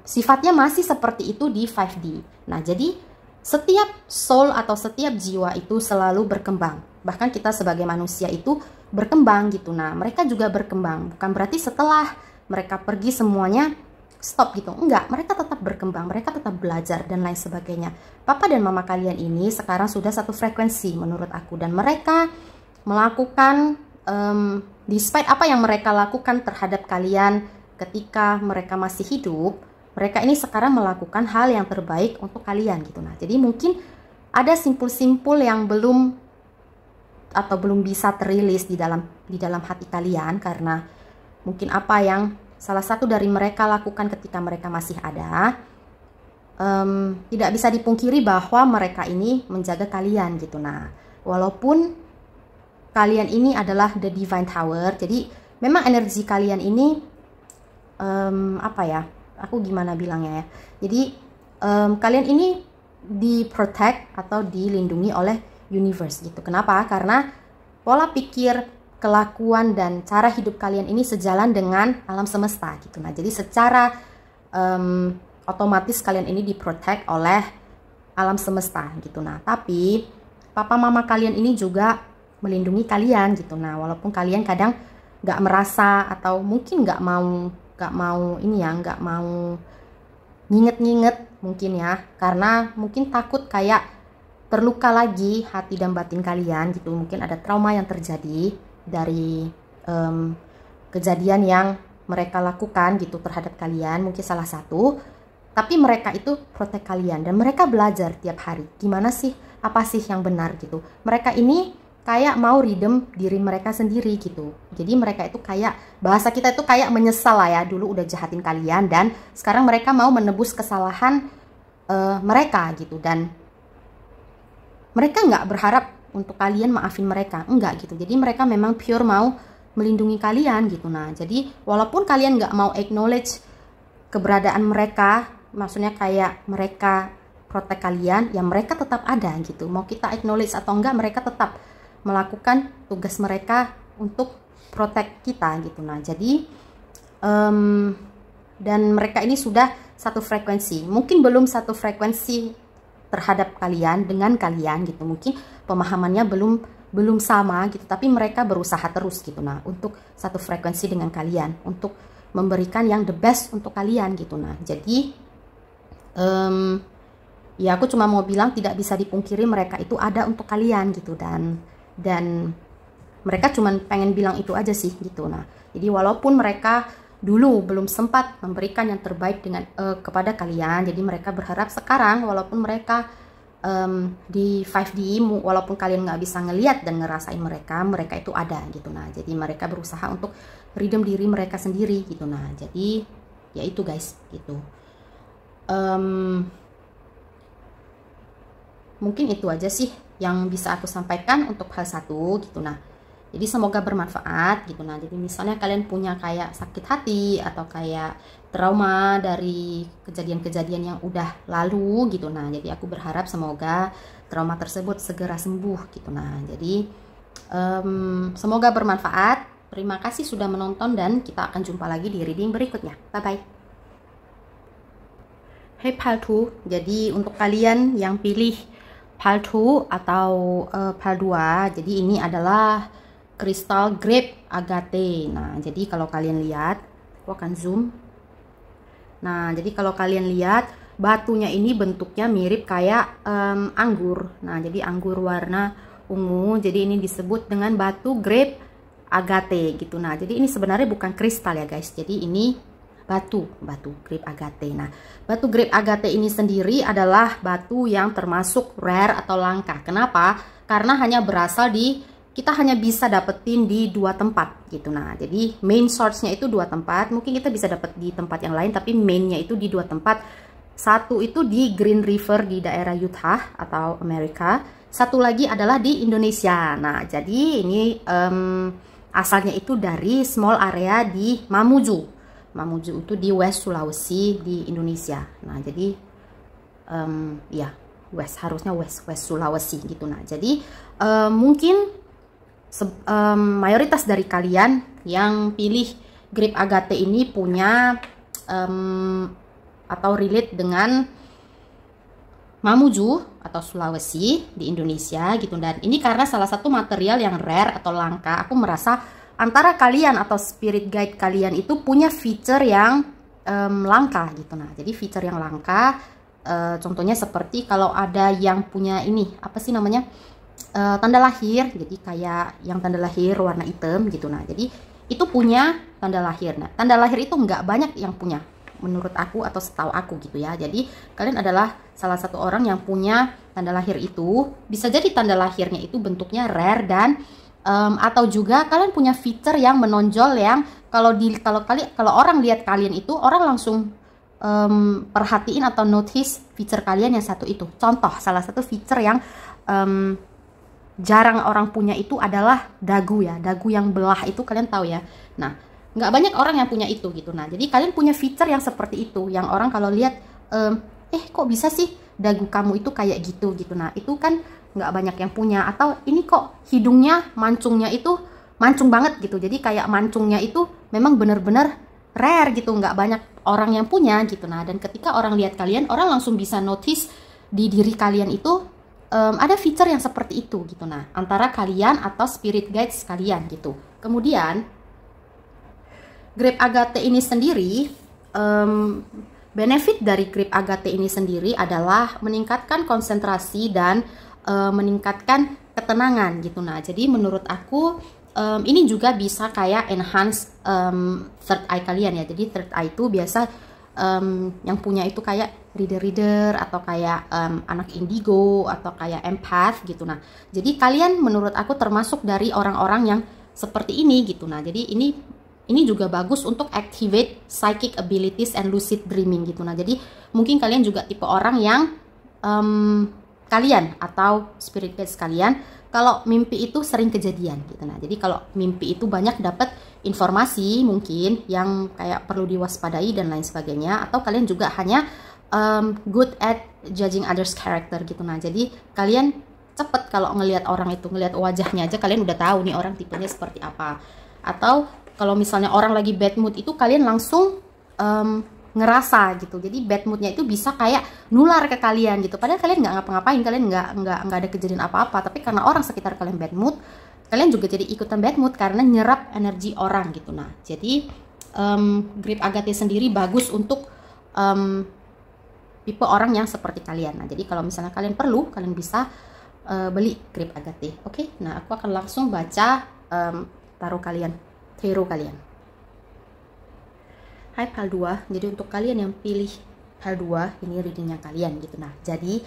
sifatnya masih seperti itu di 5D. Nah, jadi setiap soul atau setiap jiwa itu selalu berkembang. Bahkan kita sebagai manusia itu berkembang gitu. Nah, mereka juga berkembang. Bukan berarti setelah mereka pergi semuanya stop gitu. Enggak, mereka tetap berkembang, mereka tetap belajar dan lain sebagainya. Papa dan mama kalian ini sekarang sudah satu frekuensi menurut aku. Dan mereka melakukan, despite apa yang mereka lakukan terhadap kalian ketika mereka masih hidup, mereka ini sekarang melakukan hal yang terbaik untuk kalian gitu. Nah, jadi mungkin ada simpul-simpul yang belum bisa terilis di dalam hati kalian, karena mungkin apa yang salah satu dari mereka lakukan ketika mereka masih ada, tidak bisa dipungkiri bahwa mereka ini menjaga kalian gitu. Nah, walaupun kalian ini adalah the divine tower, jadi memang energi kalian ini apa ya, aku gimana bilangnya ya, jadi kalian ini di-protect atau dilindungi oleh universe gitu. Kenapa? Karena pola pikir, kelakuan, dan cara hidup kalian ini sejalan dengan alam semesta gitu. Nah, jadi secara otomatis kalian ini diprotect oleh alam semesta gitu. Nah, tapi papa mama kalian ini juga melindungi kalian gitu. Nah, walaupun kalian kadang nggak merasa atau mungkin nggak mau nginget-nginget mungkin ya, karena mungkin takut kayak terluka lagi hati dan batin kalian gitu. Mungkin ada trauma yang terjadi dari kejadian yang mereka lakukan gitu terhadap kalian, mungkin salah satu. Tapi mereka itu protect kalian dan mereka belajar tiap hari gimana sih, apa sih yang benar gitu. Mereka ini kayak mau redeem diri mereka sendiri gitu. Jadi mereka itu kayak, bahasa kita itu kayak menyesal lah ya, dulu udah jahatin kalian dan sekarang mereka mau menebus kesalahan mereka gitu. Dan mereka nggak berharap untuk kalian maafin mereka, enggak gitu. Jadi mereka memang pure mau melindungi kalian gitu. Nah, jadi walaupun kalian nggak mau acknowledge keberadaan mereka, maksudnya kayak mereka protect kalian, ya mereka tetap ada gitu. Mau kita acknowledge atau enggak, mereka tetap melakukan tugas mereka untuk protect kita gitu. Nah, jadi dan mereka ini sudah satu frekuensi. Mungkin belum satu frekuensi terhadap kalian dengan kalian gitu, mungkin pemahamannya belum sama gitu, tapi mereka berusaha terus gitu. Nah, untuk satu frekuensi dengan kalian, untuk memberikan yang the best untuk kalian gitu. Nah, jadi ya aku cuma mau bilang tidak bisa dipungkiri mereka itu ada untuk kalian gitu. Dan mereka cuma pengen bilang itu aja sih gitu. Nah, jadi walaupun mereka dulu belum sempat memberikan yang terbaik kepada kalian, jadi mereka berharap sekarang walaupun mereka di 5D, walaupun kalian nggak bisa ngeliat dan ngerasain mereka itu ada gitu. Nah, jadi mereka berusaha untuk redeem diri mereka sendiri gitu. Nah, jadi ya itu guys gitu. Mungkin itu aja sih yang bisa aku sampaikan untuk hal satu gitu. Nah, jadi semoga bermanfaat gitu. Nah, jadi misalnya kalian punya kayak sakit hati atau kayak trauma dari kejadian-kejadian yang udah lalu gitu. Nah, jadi aku berharap semoga trauma tersebut segera sembuh gitu. Nah, jadi semoga bermanfaat. Terima kasih sudah menonton dan kita akan jumpa lagi di reading berikutnya. Bye-bye. Hey Paltu, jadi untuk kalian yang pilih Paltu atau Pal 2, jadi ini adalah kristal grape agate. Nah, jadi kalau kalian lihat, aku akan zoom. Nah, jadi kalau kalian lihat, batunya ini bentuknya mirip kayak anggur. Nah, jadi anggur warna ungu. Jadi ini disebut dengan batu grape agate gitu. Nah, jadi ini sebenarnya bukan kristal ya guys. Jadi ini batu grape agate. Nah, batu grape agate ini sendiri adalah batu yang termasuk rare atau langka. Kenapa? Karena hanya berasal kita hanya bisa dapetin di 2 tempat gitu. Nah, jadi main source-nya itu 2 tempat. Mungkin kita bisa dapet di tempat yang lain, tapi main-nya itu di 2 tempat. Satu itu di Green River di daerah Utah atau Amerika. Satu lagi adalah di Indonesia. Nah, jadi ini asalnya itu dari small area di Mamuju. Mamuju itu di West Sulawesi di Indonesia. Nah, jadi ya harusnya West Sulawesi gitu. Nah, jadi mungkin mayoritas dari kalian yang pilih grape agate ini punya atau relate dengan Mamuju atau Sulawesi di Indonesia gitu. Dan ini karena salah satu material yang rare atau langka. Aku merasa antara kalian atau spirit guide kalian itu punya feature yang langka gitu. Nah, jadi feature yang langka, contohnya seperti kalau ada yang punya ini, apa sih namanya, tanda lahir, jadi kayak yang tanda lahir warna hitam gitu. Nah, jadi itu punya tanda lahir. Nah, tanda lahir itu nggak banyak yang punya, menurut aku atau setahu aku gitu ya. Jadi kalian adalah salah satu orang yang punya tanda lahir itu. Bisa jadi tanda lahirnya itu bentuknya rare dan atau juga kalian punya feature yang menonjol yang kalau orang lihat kalian itu orang langsung perhatiin atau notice feature kalian yang satu itu. Contoh salah satu feature yang jarang orang punya itu adalah dagu ya, dagu yang belah itu kalian tahu ya. Nah, nggak banyak orang yang punya itu gitu. Nah, jadi kalian punya feature yang seperti itu, yang orang kalau lihat kok bisa sih dagu kamu itu kayak gitu gitu. Nah, itu kan nggak banyak yang punya. Atau ini kok hidungnya mancungnya itu mancung banget gitu, jadi kayak mancungnya itu memang bener-bener rare gitu, nggak banyak orang yang punya gitu. Nah, dan ketika orang lihat kalian, orang langsung bisa notice di diri kalian itu ada feature yang seperti itu gitu. Nah, antara kalian atau spirit guides kalian gitu. Kemudian grape agate ini sendiri, benefit dari grape agate ini sendiri adalah meningkatkan konsentrasi dan meningkatkan ketenangan gitu. Nah, jadi menurut aku ini juga bisa kayak enhance third eye kalian ya. Jadi third eye itu biasa yang punya itu kayak reader atau kayak anak indigo atau kayak empath gitu. Nah, jadi kalian menurut aku termasuk dari orang-orang yang seperti ini gitu. Nah, jadi ini juga bagus untuk activate psychic abilities and lucid dreaming gitu. Nah, jadi mungkin kalian juga tipe orang yang kalian atau spirit guides kalian kalau mimpi itu sering kejadian gitu. Nah, jadi kalau mimpi itu banyak dapat informasi mungkin yang kayak perlu diwaspadai dan lain sebagainya. Atau kalian juga hanya good at judging others character gitu. Nah, jadi kalian cepet kalau ngelihat orang itu, ngelihat wajahnya aja kalian udah tahu nih orang tipenya seperti apa. Atau kalau misalnya orang lagi bad mood itu kalian langsung ngerasa gitu. Jadi bad moodnya itu bisa kayak nular ke kalian gitu. Padahal kalian nggak ngapa-ngapain, kalian nggak ada kejadian apa-apa. Tapi karena orang sekitar kalian bad mood, kalian juga jadi ikutan bad mood karena nyerap energi orang gitu. Nah, jadi grape agate sendiri bagus untuk tipe orang yang seperti kalian. Nah, jadi kalau misalnya kalian perlu, kalian bisa beli grape agate. Oke, nah aku akan langsung baca tarot kalian. Hai PAL 2, jadi untuk kalian yang pilih PAL 2, ini readingnya kalian gitu. Nah, jadi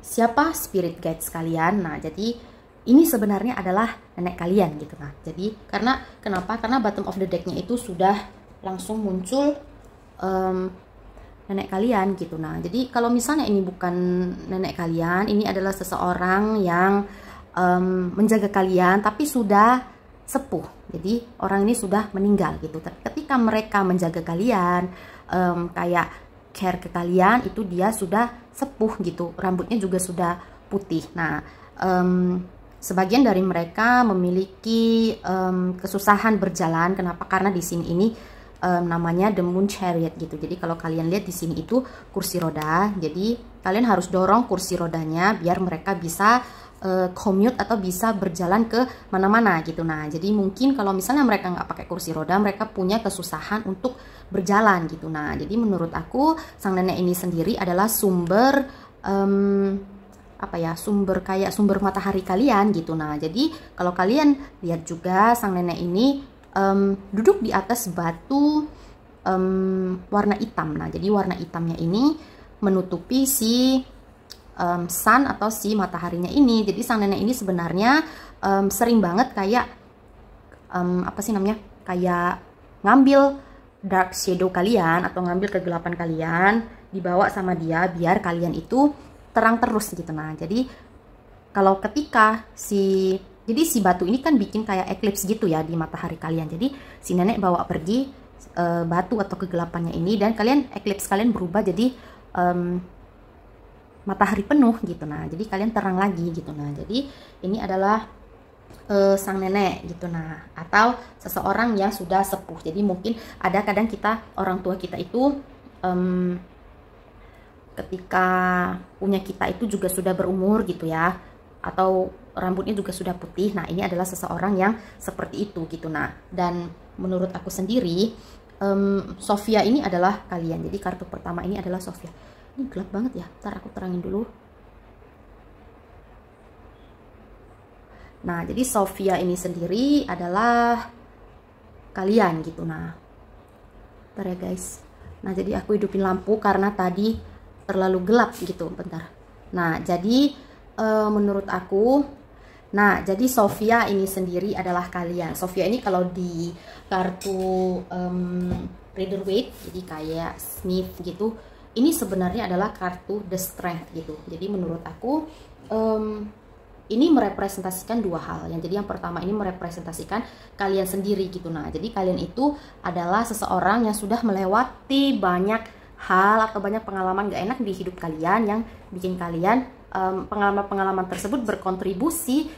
siapa spirit guides kalian? Nah, jadi ini sebenarnya adalah nenek kalian gitu. Nah, jadi kenapa? Karena bottom of the decknya itu sudah langsung muncul nenek kalian gitu. Nah, jadi kalau misalnya ini bukan nenek kalian, ini adalah seseorang yang menjaga kalian tapi sudah sepuh. Jadi orang ini sudah meninggal gitu. Ketika mereka menjaga kalian, kayak care ke kalian, itu dia sudah sepuh gitu. Rambutnya juga sudah putih. Nah, sebagian dari mereka memiliki kesusahan berjalan. Kenapa? Karena di sini ini namanya The Moon Chariot gitu. Jadi kalau kalian lihat di sini itu kursi roda. Jadi kalian harus dorong kursi rodanya biar mereka bisa commute atau bisa berjalan ke mana-mana gitu. Nah, jadi mungkin kalau misalnya mereka nggak pakai kursi roda, mereka punya kesusahan untuk berjalan gitu. Nah, jadi menurut aku sang nenek ini sendiri adalah sumber sumber matahari kalian gitu. Nah, jadi kalau kalian lihat juga sang nenek ini duduk di atas batu warna hitam. Nah, jadi warna hitamnya ini menutupi si sun atau si mataharinya ini. Jadi sang nenek ini sebenarnya sering banget kayak kayak ngambil dark shadow kalian atau ngambil kegelapan kalian, dibawa sama dia biar kalian itu terang terus gitu. Nah, jadi kalau ketika si Jadi si batu ini kan bikin kayak eclipse gitu ya di matahari kalian. Jadi si nenek bawa pergi batu atau kegelapannya ini, dan kalian eclipse kalian berubah jadi matahari penuh gitu. Nah, jadi kalian terang lagi gitu. Nah, jadi ini adalah sang nenek gitu. Nah, atau seseorang yang sudah sepuh. Jadi mungkin ada kadang kita, orang tua kita itu ketika punya kita itu juga sudah berumur gitu ya, atau rambutnya juga sudah putih. Nah, ini adalah seseorang yang seperti itu gitu. Nah, dan menurut aku sendiri Sofia ini adalah kalian. Jadi kartu pertama ini adalah Sofia. Ini gelap banget ya, ntar aku terangin dulu. Nah, jadi Sofia ini sendiri adalah kalian gitu. Nah, bentar ya guys. Nah, jadi aku hidupin lampu karena tadi terlalu gelap gitu. Bentar. Nah, jadi menurut aku, nah jadi Sofia ini sendiri adalah kalian. Sofia ini kalau di kartu Rider-Waite, jadi kayak Smith gitu, ini sebenarnya adalah kartu The Strength gitu. Jadi menurut aku ini merepresentasikan dua hal. Jadi yang pertama ini merepresentasikan kalian sendiri gitu. Nah, jadi kalian itu adalah seseorang yang sudah melewati banyak hal atau banyak pengalaman gak enak di hidup kalian, yang bikin kalian pengalaman-pengalaman tersebut berkontribusi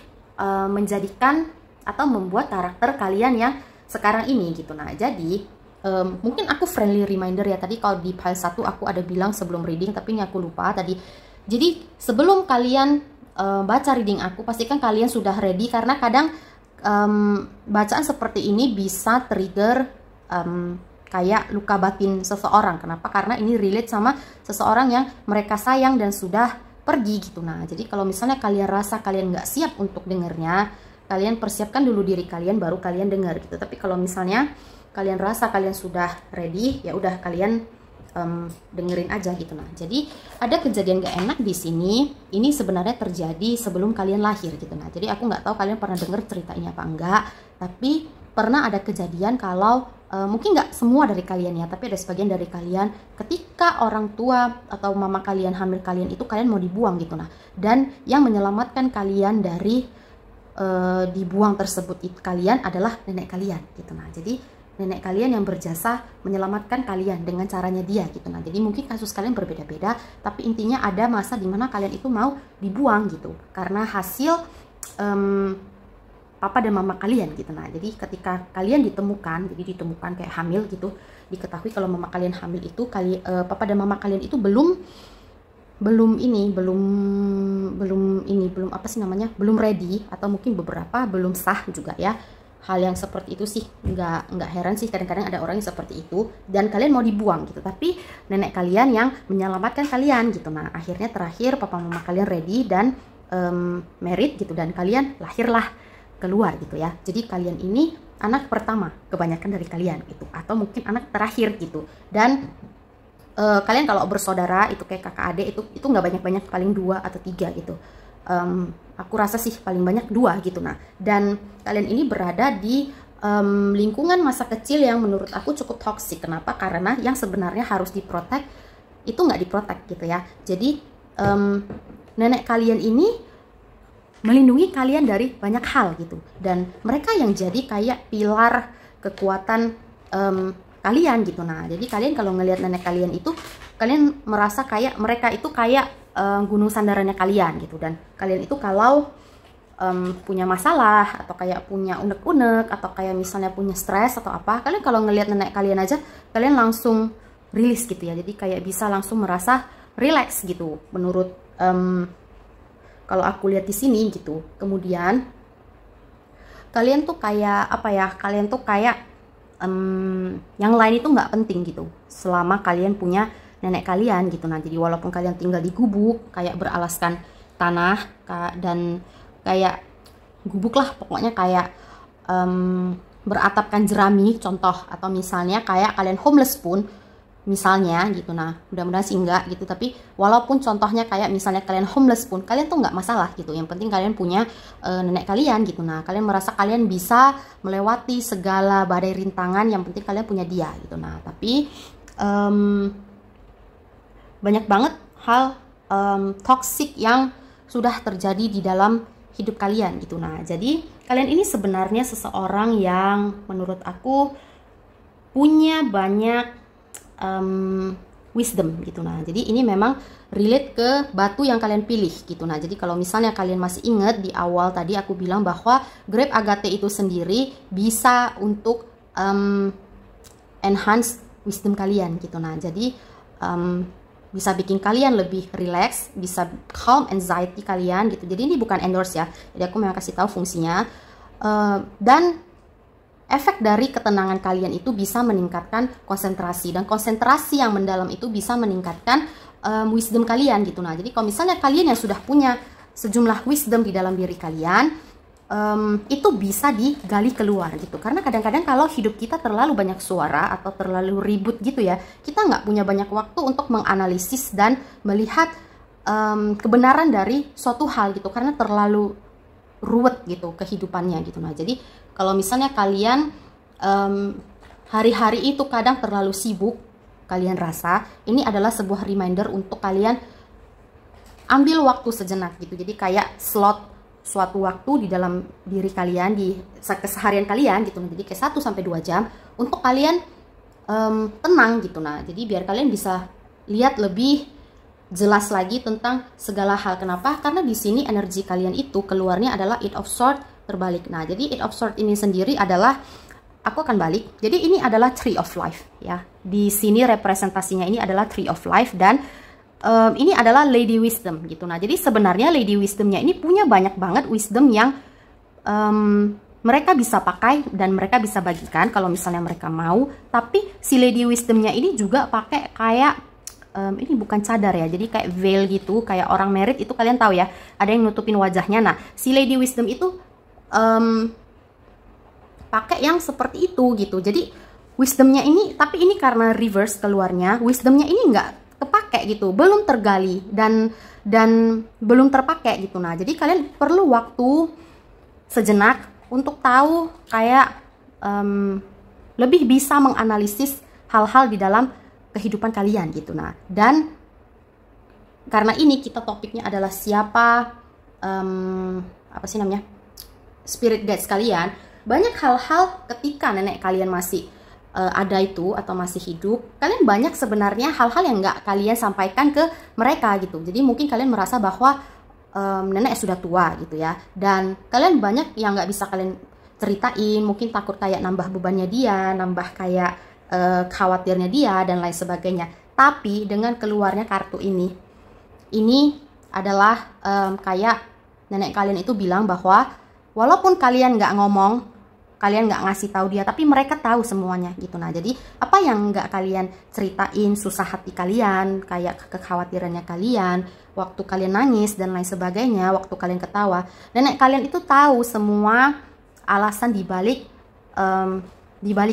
menjadikan atau membuat karakter kalian yang sekarang ini gitu. Nah, jadi mungkin aku friendly reminder ya, tadi kalau di pile 1 aku ada bilang sebelum reading, tapi ini aku lupa tadi. Jadi sebelum kalian baca reading aku, pastikan kalian sudah ready, karena kadang bacaan seperti ini bisa trigger kayak luka batin seseorang. Kenapa? Karena ini relate sama seseorang yang mereka sayang dan sudah pergi gitu. Nah, jadi kalau misalnya kalian rasa kalian nggak siap untuk dengernya, kalian persiapkan dulu diri kalian baru kalian dengar gitu. Tapi kalau misalnya kalian rasa kalian sudah ready, ya udah kalian dengerin aja gitu. Nah, jadi ada kejadian gak enak di sini. Ini sebenarnya terjadi sebelum kalian lahir gitu. Nah, jadi aku nggak tahu kalian pernah denger cerita ini apa enggak, tapi pernah ada kejadian kalau mungkin nggak semua dari kalian ya, tapi ada sebagian dari kalian ketika orang tua atau mama kalian hamil kalian itu kalian mau dibuang gitu. Nah, dan yang menyelamatkan kalian dari dibuang tersebut itu kalian adalah nenek kalian gitu. Nah, jadi nenek kalian yang berjasa menyelamatkan kalian dengan caranya dia gitu. Nah, jadi mungkin kasus kalian berbeda-beda, tapi intinya ada masa dimana kalian itu mau dibuang gitu karena hasil papa dan mama kalian gitu. Nah, jadi ketika kalian ditemukan, jadi ditemukan kayak hamil gitu, diketahui kalau mama kalian hamil itu papa dan mama kalian itu belum ready, atau mungkin beberapa belum sah juga ya. Hal yang seperti itu sih nggak heran sih, kadang-kadang ada orang yang seperti itu dan kalian mau dibuang gitu, tapi nenek kalian yang menyelamatkan kalian gitu. Nah, akhirnya terakhir papa mama kalian ready dan married gitu, dan kalian lahirlah keluar gitu ya. Jadi kalian ini anak pertama kebanyakan dari kalian gitu, atau mungkin anak terakhir gitu. Dan kalian kalau bersaudara itu kayak kakak adik itu nggak banyak-banyak, paling 2 atau 3 gitu. Aku rasa sih paling banyak 2 gitu. Nah, dan kalian ini berada di lingkungan masa kecil yang menurut aku cukup toksik. Kenapa? Karena yang sebenarnya harus diprotek itu nggak diprotek gitu ya. Jadi nenek kalian ini melindungi kalian dari banyak hal gitu, dan mereka yang jadi kayak pilar kekuatan kalian gitu. Nah, jadi kalian kalau ngelihat nenek kalian itu, kalian merasa kayak mereka itu kayak gunung sandarannya kalian gitu. Dan kalian itu kalau punya masalah atau kayak punya unek-unek atau kayak misalnya punya stres atau apa, kalian kalau ngelihat nenek kalian aja kalian langsung rilis gitu ya. Jadi kayak bisa langsung merasa relax gitu menurut kalau aku lihat di sini gitu. Kemudian kalian tuh kayak apa ya, kalian tuh kayak yang lain itu nggak penting gitu selama kalian punya nenek kalian gitu. Nah, jadi walaupun kalian tinggal di gubuk kayak beralaskan tanah dan kayak gubuk lah pokoknya, kayak beratapkan jerami contoh, atau misalnya kayak kalian homeless pun misalnya gitu. Nah, mudah-mudahan sih enggak gitu, tapi walaupun contohnya kayak misalnya kalian homeless pun, kalian tuh nggak masalah gitu. Yang penting kalian punya nenek kalian gitu. Nah, kalian merasa kalian bisa melewati segala badai rintangan, yang penting kalian punya dia gitu. Nah, tapi banyak banget hal toksik yang sudah terjadi di dalam hidup kalian gitu. Nah, jadi kalian ini sebenarnya seseorang yang menurut aku punya banyak wisdom gitu. Nah, jadi ini memang relate ke batu yang kalian pilih gitu. Nah, jadi kalau misalnya kalian masih ingat di awal tadi aku bilang bahwa grape agate itu sendiri bisa untuk enhance wisdom kalian gitu. Nah, jadi bisa bikin kalian lebih relax, bisa calm anxiety kalian gitu. Jadi ini bukan endorse ya, jadi aku memang kasih tahu fungsinya. Dan efek dari ketenangan kalian itu bisa meningkatkan konsentrasi, dan konsentrasi yang mendalam itu bisa meningkatkan wisdom kalian gitu. Nah, jadi kalau misalnya kalian yang sudah punya sejumlah wisdom di dalam diri kalian, itu bisa digali keluar gitu. Karena kadang-kadang kalau hidup kita terlalu banyak suara atau terlalu ribut gitu ya, kita nggak punya banyak waktu untuk menganalisis dan melihat kebenaran dari suatu hal gitu, karena terlalu ruwet gitu kehidupannya gitu. Nah, jadi kalau misalnya kalian hari-hari itu kadang terlalu sibuk, kalian rasa ini adalah sebuah reminder untuk kalian ambil waktu sejenak gitu. Jadi kayak slot suatu waktu di dalam diri kalian, di keseharian kalian gitu. Jadi kayak 1-2 jam untuk kalian tenang gitu. Nah, jadi biar kalian bisa lihat lebih jelas lagi tentang segala hal. Kenapa? Karena di sini energi kalian itu keluarnya adalah Eight of Swords terbalik. Nah, jadi Eight of Swords ini sendiri adalah, aku akan balik. Jadi ini adalah Tree of Life ya. Di sini representasinya ini adalah Tree of Life, dan ini adalah Lady Wisdom gitu. Nah, jadi sebenarnya Lady Wisdomnya ini punya banyak banget wisdom yang mereka bisa pakai dan mereka bisa bagikan kalau misalnya mereka mau. Tapi si Lady Wisdomnya ini juga pakai kayak ini bukan cadar ya, jadi kayak veil gitu, kayak orang married itu kalian tahu ya, ada yang nutupin wajahnya. Nah, si Lady Wisdom itu pakai yang seperti itu gitu. Jadi wisdomnya ini, tapi ini karena reverse keluarnya, wisdomnya ini nggak kepake gitu, belum tergali dan belum terpakai gitu. Nah, jadi kalian perlu waktu sejenak untuk tahu kayak lebih bisa menganalisis hal-hal di dalam kehidupan kalian gitu. Nah, dan karena ini kita topiknya adalah siapa apa sih namanya, spirit guides kalian. Banyak hal-hal ketika nenek kalian masih ada itu atau masih hidup, kalian banyak sebenarnya hal-hal yang nggak kalian sampaikan ke mereka gitu. Jadi mungkin kalian merasa bahwa nenek sudah tua gitu ya, dan kalian banyak yang nggak bisa kalian ceritain, mungkin takut kayak nambah bebannya dia, nambah kayak khawatirnya dia dan lain sebagainya. Tapi dengan keluarnya kartu ini adalah kayak nenek kalian itu bilang bahwa walaupun kalian nggak ngomong, kalian nggak ngasih tahu dia, tapi mereka tahu semuanya gitu. Nah, jadi apa yang nggak kalian ceritain, susah hati kalian, kayak kekhawatirannya kalian, waktu kalian nangis dan lain sebagainya, waktu kalian ketawa, nenek kalian itu tahu semua alasan dibalik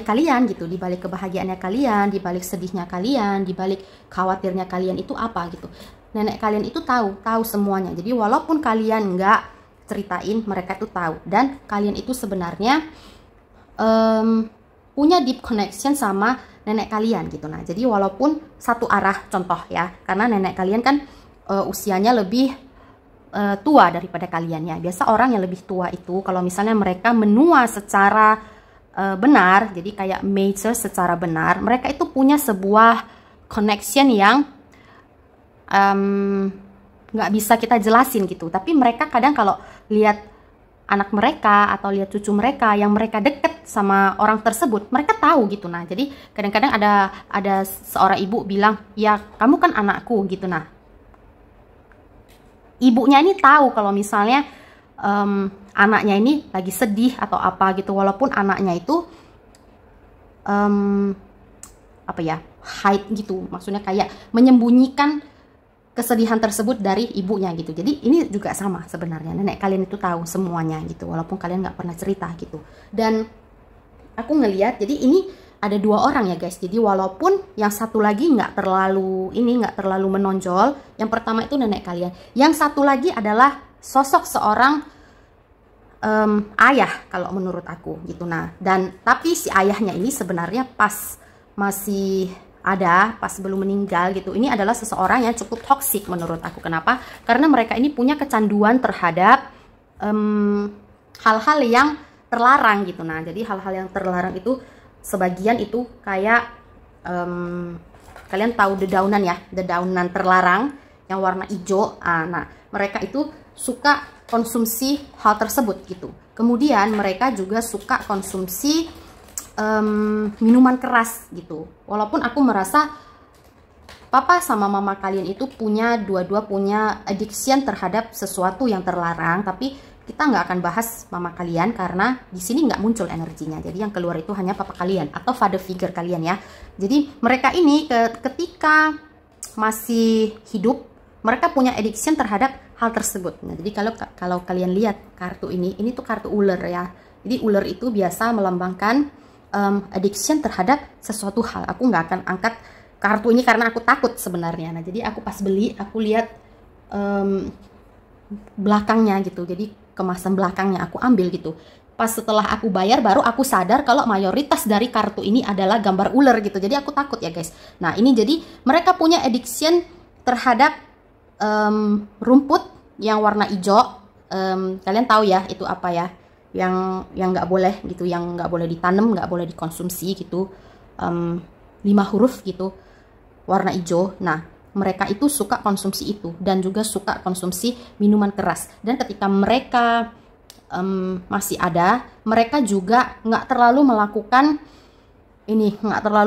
kalian gitu, dibalik kebahagiaannya kalian, dibalik sedihnya kalian, dibalik khawatirnya kalian itu apa gitu. Nenek kalian itu tahu semuanya. Jadi walaupun kalian nggak ceritain, mereka itu tahu, dan kalian itu sebenarnya punya deep connection sama nenek kalian gitu. Nah, jadi walaupun satu arah, contoh ya, karena nenek kalian kan usianya lebih tua daripada kalian ya. Biasa orang yang lebih tua itu kalau misalnya mereka menua secara benar, jadi kayak mature secara benar, mereka itu punya sebuah connection yang nggak bisa kita jelasin gitu. Tapi mereka kadang kalau lihat anak mereka atau lihat cucu mereka yang mereka deket sama orang tersebut, mereka tahu gitu. Nah, jadi kadang-kadang ada seorang ibu bilang, ya kamu kan anakku gitu. Nah, ibunya ini tahu kalau misalnya anaknya ini lagi sedih atau apa gitu, walaupun anaknya itu apa ya, hide gitu, maksudnya kayak menyembunyikan kesedihan tersebut dari ibunya gitu. Jadi ini juga sama sebenarnya, nenek kalian itu tahu semuanya gitu, walaupun kalian nggak pernah cerita gitu. Dan aku ngelihat, jadi ini ada dua orang ya guys. Jadi walaupun yang satu lagi nggak terlalu menonjol, yang pertama itu nenek kalian, yang satu lagi adalah sosok seorang ayah kalau menurut aku gitu. Nah, dan tapi si ayahnya ini sebenarnya pas masih ada, pas belum meninggal gitu, ini adalah seseorang yang cukup toksik menurut aku. Kenapa? Karena mereka ini punya kecanduan terhadap hal-hal yang terlarang gitu. Nah, jadi hal-hal yang terlarang itu sebagian itu kayak kalian tahu dedaunan ya, dedaunan terlarang yang warna hijau. Nah, mereka itu suka konsumsi hal tersebut gitu. Kemudian mereka juga suka konsumsi minuman keras gitu. Walaupun aku merasa papa sama mama kalian itu dua-dua punya addiction terhadap sesuatu yang terlarang, tapi kita nggak akan bahas mama kalian karena di sini nggak muncul energinya. Jadi yang keluar itu hanya papa kalian atau father figure kalian ya. Jadi mereka ini ketika masih hidup, mereka punya addiction terhadap hal tersebut. Nah, jadi kalau kalian lihat kartu ini tuh kartu ular ya. Jadi ular itu biasa melambangkan addiction terhadap sesuatu hal. Aku nggak akan angkat kartu ini karena aku takut sebenarnya. Nah, jadi aku pas beli, aku lihat belakangnya gitu. Jadi kemasan belakangnya aku ambil gitu. Pas setelah aku bayar baru aku sadar kalau mayoritas dari kartu ini adalah gambar ular gitu. Jadi aku takut ya guys. Nah, ini jadi mereka punya addiction terhadap rumput yang warna hijau. Kalian tahu ya itu apa ya? Yang nggak boleh gitu, yang nggak boleh ditanam, nggak boleh dikonsumsi gitu. 5 huruf gitu, warna hijau. Nah, mereka itu suka konsumsi itu dan juga suka konsumsi minuman keras. Dan ketika mereka masih ada, mereka juga nggak terlalu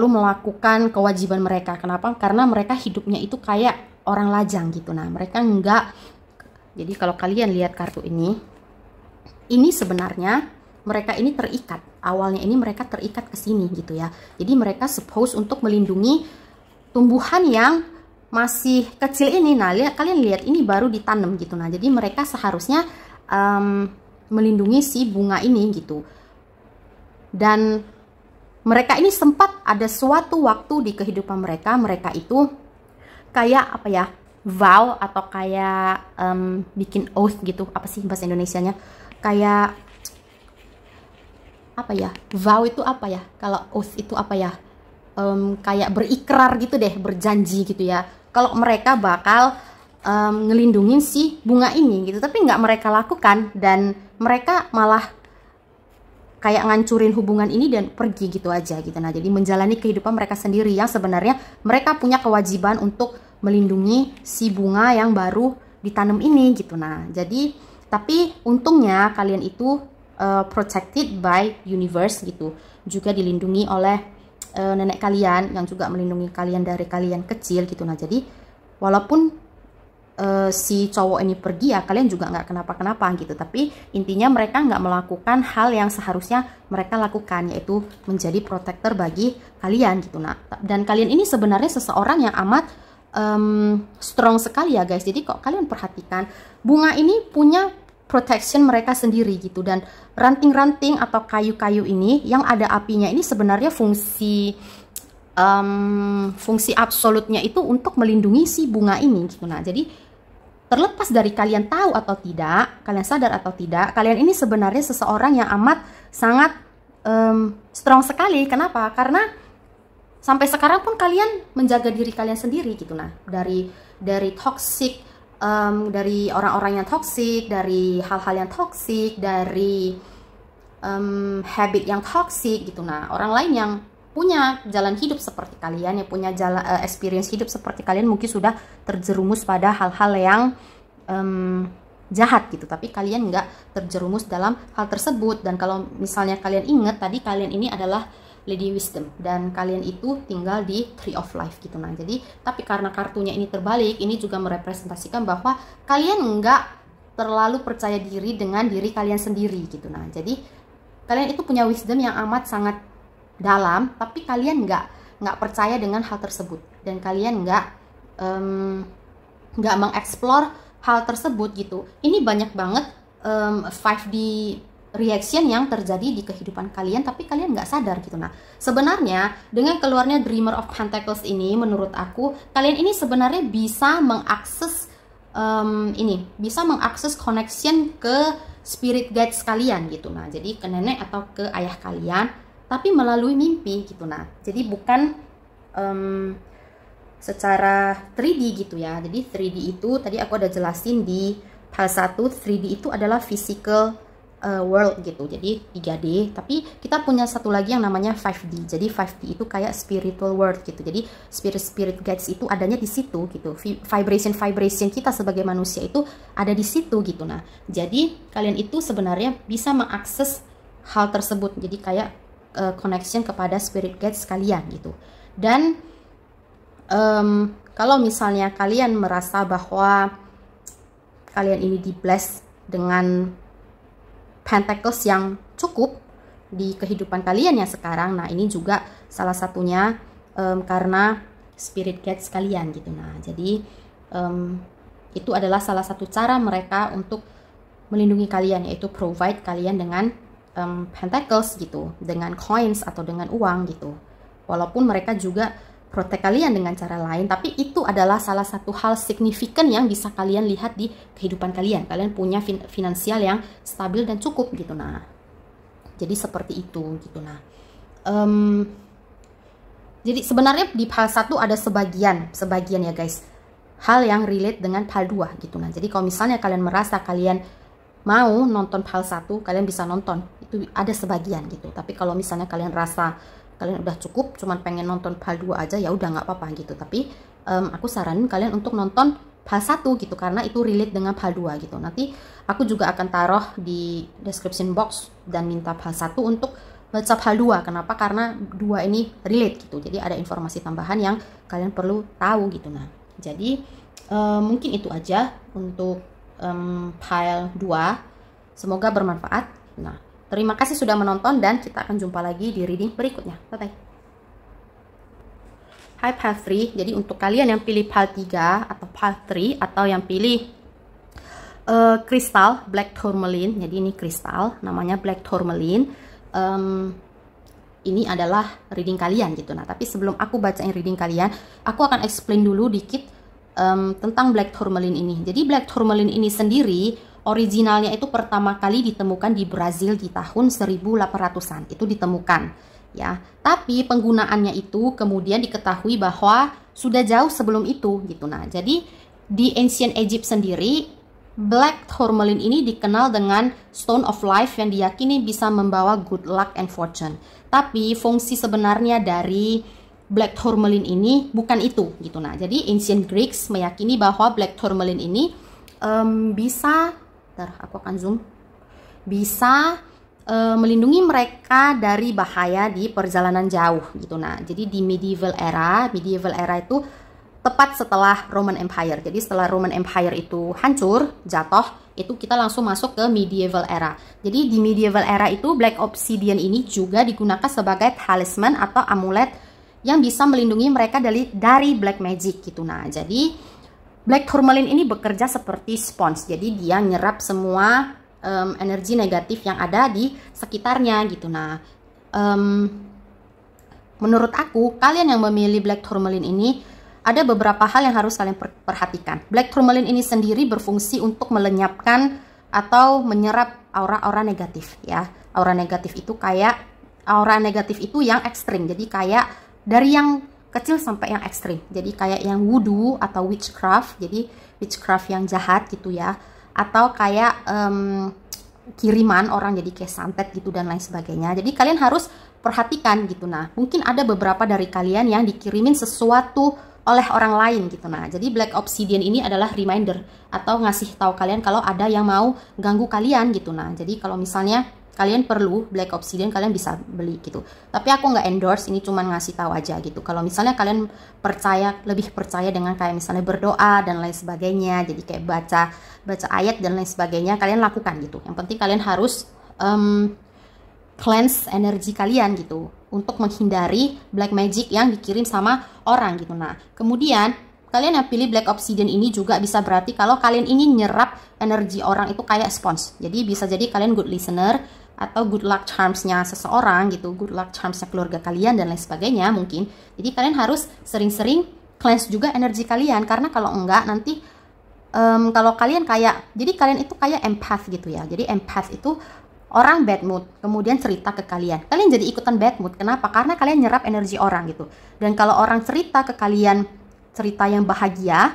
melakukan kewajiban mereka. Kenapa? Karena mereka hidupnya itu kayak orang lajang gitu. Nah, mereka nggak. Jadi kalau kalian lihat kartu ini sebenarnya mereka ini terikat. Awalnya ini mereka terikat ke sini gitu ya. Jadi mereka suppose untuk melindungi tumbuhan yang masih kecil ini. Nah, kalian lihat ini baru ditanam gitu. Nah, jadi mereka seharusnya melindungi si bunga ini gitu. Dan mereka ini sempat ada suatu waktu di kehidupan mereka itu kayak apa ya, vow atau kayak bikin oath gitu. Apa sih bahasa Indonesianya? Kayak apa ya, vow itu apa ya, kalau oath itu apa ya, kayak berikrar gitu deh, berjanji gitu ya, kalau mereka bakal ngelindungin si bunga ini gitu, tapi nggak mereka lakukan dan mereka malah kayak ngancurin hubungan ini dan pergi gitu aja gitu. Nah, jadi menjalani kehidupan mereka sendiri yang sebenarnya mereka punya kewajiban untuk melindungi si bunga yang baru ditanam ini gitu. Nah, jadi tapi untungnya kalian itu protected by universe gitu, juga dilindungi oleh nenek kalian yang juga melindungi kalian dari kalian kecil gitu. Nah, jadi walaupun si cowok ini pergi ya kalian juga nggak kenapa-kenapa gitu, tapi intinya mereka nggak melakukan hal yang seharusnya mereka lakukan, yaitu menjadi protector bagi kalian gitu. Nah, dan kalian ini sebenarnya seseorang yang amat strong sekali ya guys. Jadi kok kalian perhatikan bunga ini punya protection mereka sendiri gitu, dan ranting-ranting atau kayu-kayu ini yang ada apinya ini sebenarnya fungsi absolutnya itu untuk melindungi si bunga ini gitu. Nah, jadi terlepas dari kalian tahu atau tidak, kalian sadar atau tidak, kalian ini sebenarnya seseorang yang amat sangat strong sekali. Kenapa? Karena sampai sekarang pun kalian menjaga diri kalian sendiri gitu. Nah, dari toxic, dari orang-orang yang toxic, dari hal-hal yang toxic, dari habit yang toxic gitu. Nah, orang lain yang punya jalan hidup seperti kalian, yang punya jalan experience hidup seperti kalian mungkin sudah terjerumus pada hal-hal yang jahat gitu, tapi kalian nggak terjerumus dalam hal tersebut. Dan kalau misalnya kalian ingat tadi, kalian ini adalah Lady Wisdom dan kalian itu tinggal di Tree of Life gitu. Nah, jadi tapi karena kartunya ini terbalik, ini juga merepresentasikan bahwa kalian nggak terlalu percaya diri dengan diri kalian sendiri gitu. Nah, jadi kalian itu punya wisdom yang amat sangat dalam, tapi kalian nggak percaya dengan hal tersebut, dan kalian nggak mengeksplor hal tersebut gitu. Ini banyak banget 5D reaction yang terjadi di kehidupan kalian, tapi kalian nggak sadar gitu. Nah, sebenarnya dengan keluarnya Dreamer of Pentacles ini, menurut aku kalian ini sebenarnya bisa mengakses bisa mengakses connection ke spirit guides kalian gitu. Nah, jadi ke nenek atau ke ayah kalian, tapi melalui mimpi gitu. Nah, jadi bukan secara 3D gitu ya. Jadi 3D itu tadi aku udah jelasin di Hal satu 3D itu adalah physical world gitu, jadi 3D. Tapi kita punya satu lagi yang namanya 5D. Jadi 5D itu kayak spiritual world gitu. Jadi spirit guides itu adanya di situ gitu. Vibration kita sebagai manusia itu ada di situ gitu. Nah, jadi kalian itu sebenarnya bisa mengakses hal tersebut. Jadi kayak connection kepada spirit guides kalian gitu. Dan kalau misalnya kalian merasa bahwa kalian ini di-bless dengan pentacles yang cukup di kehidupan kalian yang sekarang, nah ini juga salah satunya karena spirit guides kalian gitu. Nah, jadi itu adalah salah satu cara mereka untuk melindungi kalian, yaitu provide kalian dengan pentacles gitu, dengan coins atau dengan uang gitu. Walaupun mereka juga protect kalian dengan cara lain, tapi itu adalah salah satu hal signifikan yang bisa kalian lihat di kehidupan kalian. Kalian punya finansial yang stabil dan cukup gitu. Nah, jadi seperti itu gitu. Nah, jadi sebenarnya di hal 1 ada sebagian ya guys, hal yang relate dengan hal 2 gitu. Nah, jadi kalau misalnya kalian merasa kalian mau nonton hal 1, kalian bisa nonton, itu ada sebagian gitu. Tapi kalau misalnya kalian rasa kalian udah cukup, cuman pengen nonton PAL 2 aja, ya udah nggak apa-apa gitu. Tapi aku saranin kalian untuk nonton PAL 1 gitu, karena itu relate dengan PAL 2 gitu. Nanti aku juga akan taruh di description box dan minta PAL 1 untuk baca PAL 2. Kenapa? Karena 2 ini relate gitu. Jadi ada informasi tambahan yang kalian perlu tahu gitu. Nah, jadi mungkin itu aja untuk PAL 2. Semoga bermanfaat. Nah, terima kasih sudah menonton dan kita akan jumpa lagi di reading berikutnya. Bye-bye. Hai PAL 3, jadi untuk kalian yang pilih PAL 3 atau PAL 3 atau yang pilih kristal Black Tourmaline, jadi ini kristal namanya Black Tourmaline. Ini adalah reading kalian gitu. Nah, tapi sebelum aku bacain reading kalian, aku akan explain dulu dikit tentang Black Tourmaline ini. Jadi Black Tourmaline ini sendiri originalnya itu pertama kali ditemukan di Brazil di tahun 1800-an. Itu ditemukan ya. Tapi penggunaannya itu kemudian diketahui bahwa sudah jauh sebelum itu gitu. Nah, jadi di Ancient Egypt sendiri Black Tourmaline ini dikenal dengan Stone of Life yang diyakini bisa membawa good luck and fortune. Tapi fungsi sebenarnya dari Black Tourmaline ini bukan itu gitu. Nah, jadi Ancient Greeks meyakini bahwa Black Tourmaline ini bisa, aku akan zoom, bisa melindungi mereka dari bahaya di perjalanan jauh gitu. Nah, jadi di medieval era itu tepat setelah Roman Empire. Jadi setelah Roman Empire itu hancur, jatuh, itu kita langsung masuk ke medieval era. Jadi di medieval era itu Black Obsidian ini juga digunakan sebagai talisman atau amulet yang bisa melindungi mereka dari black magic gitu. Nah, jadi Black Tourmaline ini bekerja seperti sponge, jadi dia nyerap semua energi negatif yang ada di sekitarnya gitu. Nah, menurut aku, kalian yang memilih Black Tourmaline ini, ada beberapa hal yang harus kalian perhatikan. Black Tourmaline ini sendiri berfungsi untuk melenyapkan atau menyerap aura-aura negatif ya. Aura negatif itu yang ekstrim, jadi kayak dari yang kecil sampai yang ekstrim. Jadi kayak yang voodoo atau witchcraft, jadi witchcraft yang jahat gitu ya. Atau kayak kiriman orang jadi kayak santet gitu dan lain sebagainya. Jadi kalian harus perhatikan gitu. Nah, mungkin ada beberapa dari kalian yang dikirimin sesuatu oleh orang lain gitu. Nah, jadi Black Obsidian ini adalah reminder atau ngasih tahu kalian kalau ada yang mau ganggu kalian gitu. Nah, jadi kalau misalnya kalian perlu Black Obsidian, kalian bisa beli gitu. Tapi aku nggak endorse, ini cuma ngasih tahu aja gitu. Kalau misalnya kalian lebih percaya dengan kayak misalnya berdoa dan lain sebagainya, jadi kayak baca ayat dan lain sebagainya, kalian lakukan gitu. Yang penting kalian harus cleanse energi kalian gitu, untuk menghindari black magic yang dikirim sama orang gitu. Nah, kemudian kalian yang pilih Black Obsidian ini juga bisa berarti kalau kalian ingin nyerap energi orang itu kayak sponge. Jadi bisa jadi kalian good listener atau good luck charms-nya seseorang gitu, good luck charms-nya keluarga kalian dan lain sebagainya mungkin. Jadi kalian harus sering-sering cleanse juga energi kalian, karena kalau enggak nanti kalau kalian kayak, jadi kalian itu kayak empath gitu ya. Jadi empath itu orang bad mood, kemudian cerita ke kalian, kalian jadi ikutan bad mood. Kenapa? Karena kalian nyerap energi orang gitu. Dan kalau orang cerita ke kalian cerita yang bahagia,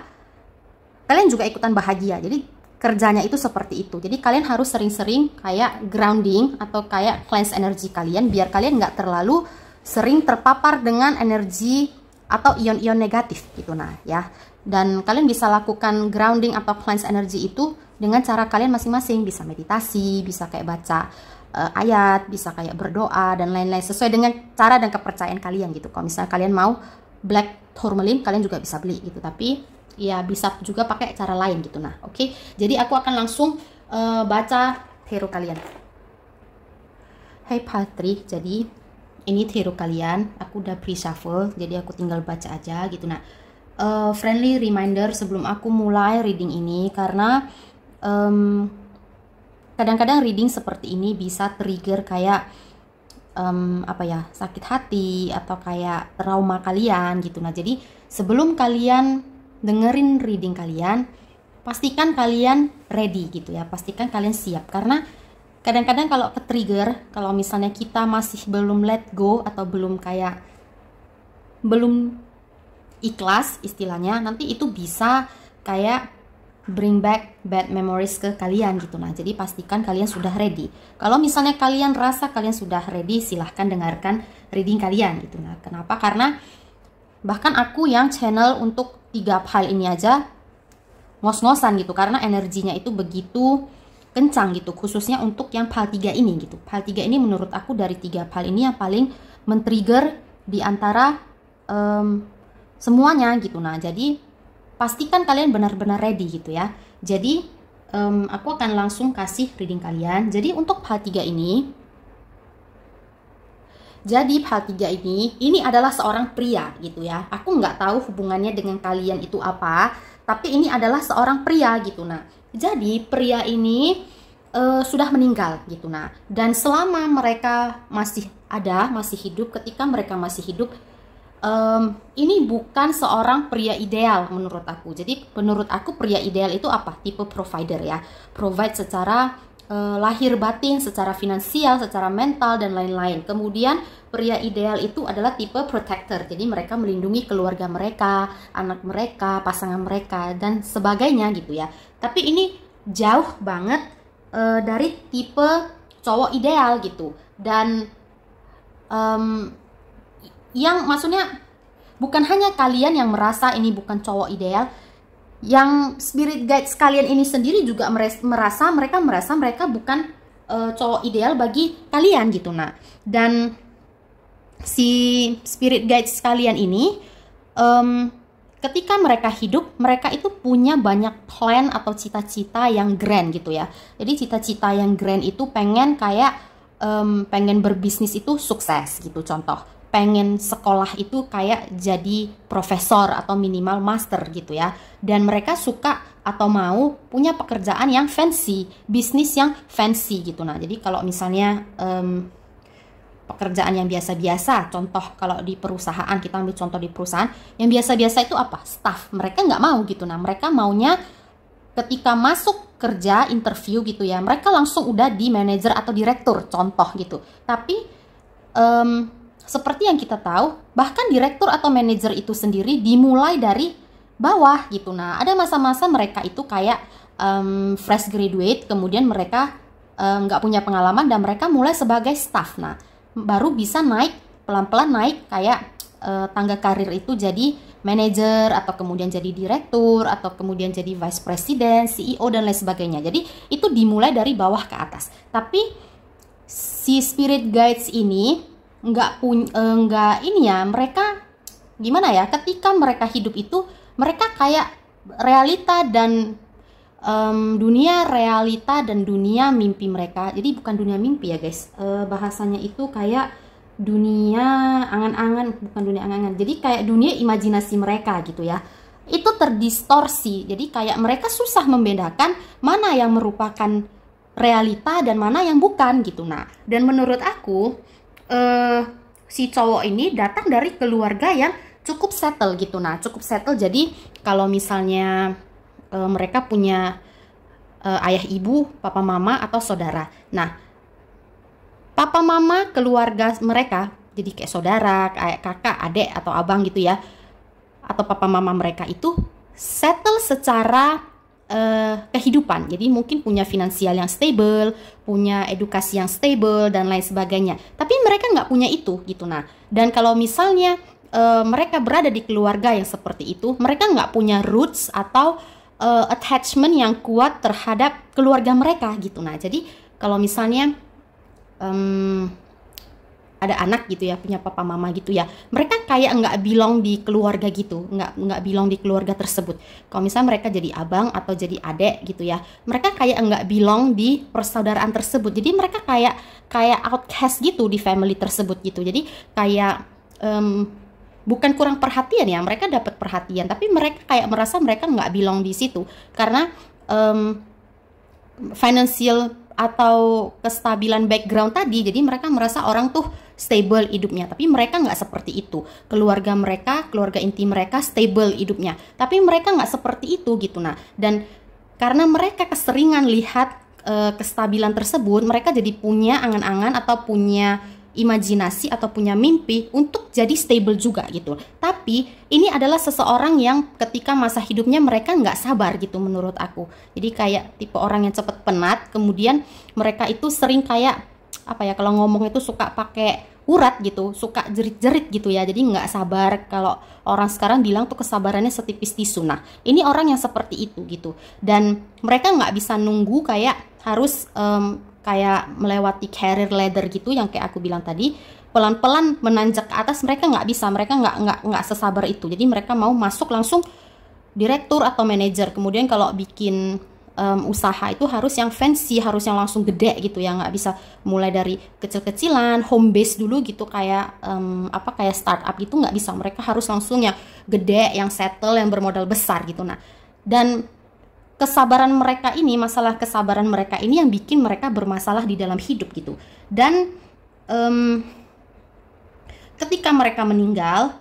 kalian juga ikutan bahagia. Jadi kerjanya itu seperti itu. Jadi kalian harus sering-sering kayak grounding atau kayak cleanse energi kalian biar kalian nggak terlalu sering terpapar dengan energi atau ion-ion negatif gitu nah ya. Dan kalian bisa lakukan grounding atau cleanse energi itu dengan cara kalian masing-masing, bisa meditasi, bisa kayak baca ayat, bisa kayak berdoa dan lain-lain sesuai dengan cara dan kepercayaan kalian gitu. Kalau misalnya kalian mau black tourmaline, kalian juga bisa beli gitu, tapi ya bisa juga pakai cara lain gitu. Nah, oke. Jadi aku akan langsung baca tarot kalian. Hey Patri, jadi ini tarot kalian. Aku udah pre-shuffle, jadi aku tinggal baca aja gitu. Nah, friendly reminder sebelum aku mulai reading ini, karena kadang-kadang reading seperti ini bisa trigger kayak apa ya, sakit hati atau kayak trauma kalian gitu. Nah, jadi sebelum kalian dengerin reading kalian, pastikan kalian ready gitu ya, pastikan kalian siap, karena kadang-kadang kalau ke trigger, kalau misalnya kita masih belum let go atau belum ikhlas istilahnya, nanti itu bisa kayak bring back bad memories ke kalian gitu. Nah, jadi pastikan kalian sudah ready. Kalau misalnya kalian rasa kalian sudah ready, silahkan dengarkan reading kalian gitu. Nah, kenapa? Karena bahkan aku yang channel untuk 3 file ini aja ngos-ngosan gitu, karena energinya itu begitu kencang gitu, khususnya untuk yang file 3 ini gitu. File 3 ini menurut aku dari 3 file ini yang paling men-trigger di antara semuanya gitu. Nah, jadi pastikan kalian benar-benar ready gitu ya. Jadi aku akan langsung kasih reading kalian. Jadi untuk file 3 ini, jadi hal 3 ini adalah seorang pria gitu ya. Aku nggak tahu hubungannya dengan kalian itu apa, tapi ini adalah seorang pria gitu. Nah, jadi pria ini sudah meninggal gitu. Nah, dan selama mereka masih ada, masih hidup, ketika mereka masih hidup, ini bukan seorang pria ideal menurut aku. Jadi menurut aku pria ideal itu apa? Tipe provider ya. Provide secara lahir batin, secara finansial, secara mental, dan lain-lain. Kemudian pria ideal itu adalah tipe protector, jadi mereka melindungi keluarga mereka, anak mereka, pasangan mereka, dan sebagainya gitu ya. Tapi ini jauh banget dari tipe cowok ideal gitu. Dan yang maksudnya bukan hanya kalian yang merasa ini bukan cowok ideal, yang spirit guides kalian ini sendiri juga merasa mereka bukan cowok ideal bagi kalian gitu. Nah, dan si spirit guides kalian ini ketika mereka hidup, mereka itu punya banyak plan atau cita-cita yang grand gitu ya. Jadi cita-cita yang grand itu pengen kayak pengen berbisnis itu sukses gitu. Contoh, pengen sekolah itu kayak jadi profesor atau minimal master gitu ya. Dan mereka suka atau mau punya pekerjaan yang fancy, bisnis yang fancy gitu. Nah, jadi kalau misalnya pekerjaan yang biasa-biasa, contoh kalau di perusahaan, kita ambil contoh di perusahaan, yang biasa-biasa itu apa? Staff. Mereka nggak mau gitu. Nah, mereka maunya ketika masuk kerja, interview gitu ya, mereka langsung udah di manajer atau direktur, contoh gitu. Tapi seperti yang kita tahu, bahkan direktur atau manajer itu sendiri dimulai dari bawah gitu. Nah, ada masa-masa mereka itu kayak fresh graduate, kemudian mereka nggak punya pengalaman dan mereka mulai sebagai staff. Nah, baru bisa naik, pelan-pelan naik kayak tangga karir itu jadi manajer, atau kemudian jadi direktur, atau kemudian jadi vice president, CEO, dan lain sebagainya. Jadi itu dimulai dari bawah ke atas. Tapi si spirit guides ini nggak ini ya, mereka gimana ya, ketika mereka hidup itu mereka kayak realita dan dunia realita dan dunia mimpi mereka. Jadi bukan dunia mimpi ya guys, bahasanya itu kayak dunia angan-angan, bukan dunia angan-angan, jadi kayak dunia imajinasi mereka gitu ya, itu terdistorsi. Jadi kayak mereka susah membedakan mana yang merupakan realita dan mana yang bukan gitu. Nah, dan menurut aku si cowok ini datang dari keluarga yang cukup settle gitu. Nah, cukup settle, jadi kalau misalnya mereka punya ayah ibu, papa mama atau saudara. Nah, papa mama keluarga mereka jadi kayak saudara, kayak kakak, adik atau abang gitu ya, atau papa mama mereka itu settle secara kehidupan. Jadi mungkin punya finansial yang stable, punya edukasi yang stable dan lain sebagainya. Tapi mereka nggak punya itu gitu. Nah, dan kalau misalnya mereka berada di keluarga yang seperti itu, mereka nggak punya roots atau attachment yang kuat terhadap keluarga mereka gitu. Nah, jadi kalau misalnya ada anak gitu ya, punya papa mama gitu ya, mereka kayak nggak belong di keluarga gitu, nggak belong di keluarga tersebut. Kalau misalnya mereka jadi abang atau jadi adek gitu ya, mereka kayak nggak belong di persaudaraan tersebut. Jadi mereka kayak outcast gitu di family tersebut gitu. Jadi kayak bukan kurang perhatian ya, mereka dapat perhatian, tapi mereka kayak merasa mereka nggak belong di situ karena financial atau kestabilan background tadi. Jadi mereka merasa orang tuh stable hidupnya, tapi mereka nggak seperti itu. Keluarga mereka, keluarga inti mereka stable hidupnya, tapi mereka nggak seperti itu gitu. Nah, dan karena mereka keseringan lihat kestabilan tersebut, mereka jadi punya angan-angan atau punya imajinasi atau punya mimpi untuk jadi stable juga gitu. Tapi ini adalah seseorang yang ketika masa hidupnya mereka nggak sabar gitu menurut aku. Jadi kayak tipe orang yang cepet penat, kemudian mereka itu sering kayak apa ya, kalau ngomong itu suka pakai urat gitu, suka jerit-jerit gitu ya. Jadi nggak sabar. Kalau orang sekarang bilang tuh kesabarannya setipis tisu. Nah, ini orang yang seperti itu gitu. Dan mereka nggak bisa nunggu kayak harus kayak melewati career ladder gitu yang kayak aku bilang tadi, pelan-pelan menanjak ke atas. Mereka nggak bisa, mereka nggak sesabar itu. Jadi mereka mau masuk langsung direktur atau manajer. Kemudian kalau bikin usaha itu harus yang fancy, harus yang langsung gede gitu ya, nggak bisa mulai dari kecil-kecilan, home base dulu gitu kayak kayak startup gitu, nggak bisa. Mereka harus langsung yang gede, yang settle, yang bermodal besar gitu. Nah, dan kesabaran mereka ini, masalah kesabaran mereka ini yang bikin mereka bermasalah di dalam hidup gitu. Dan ketika mereka meninggal,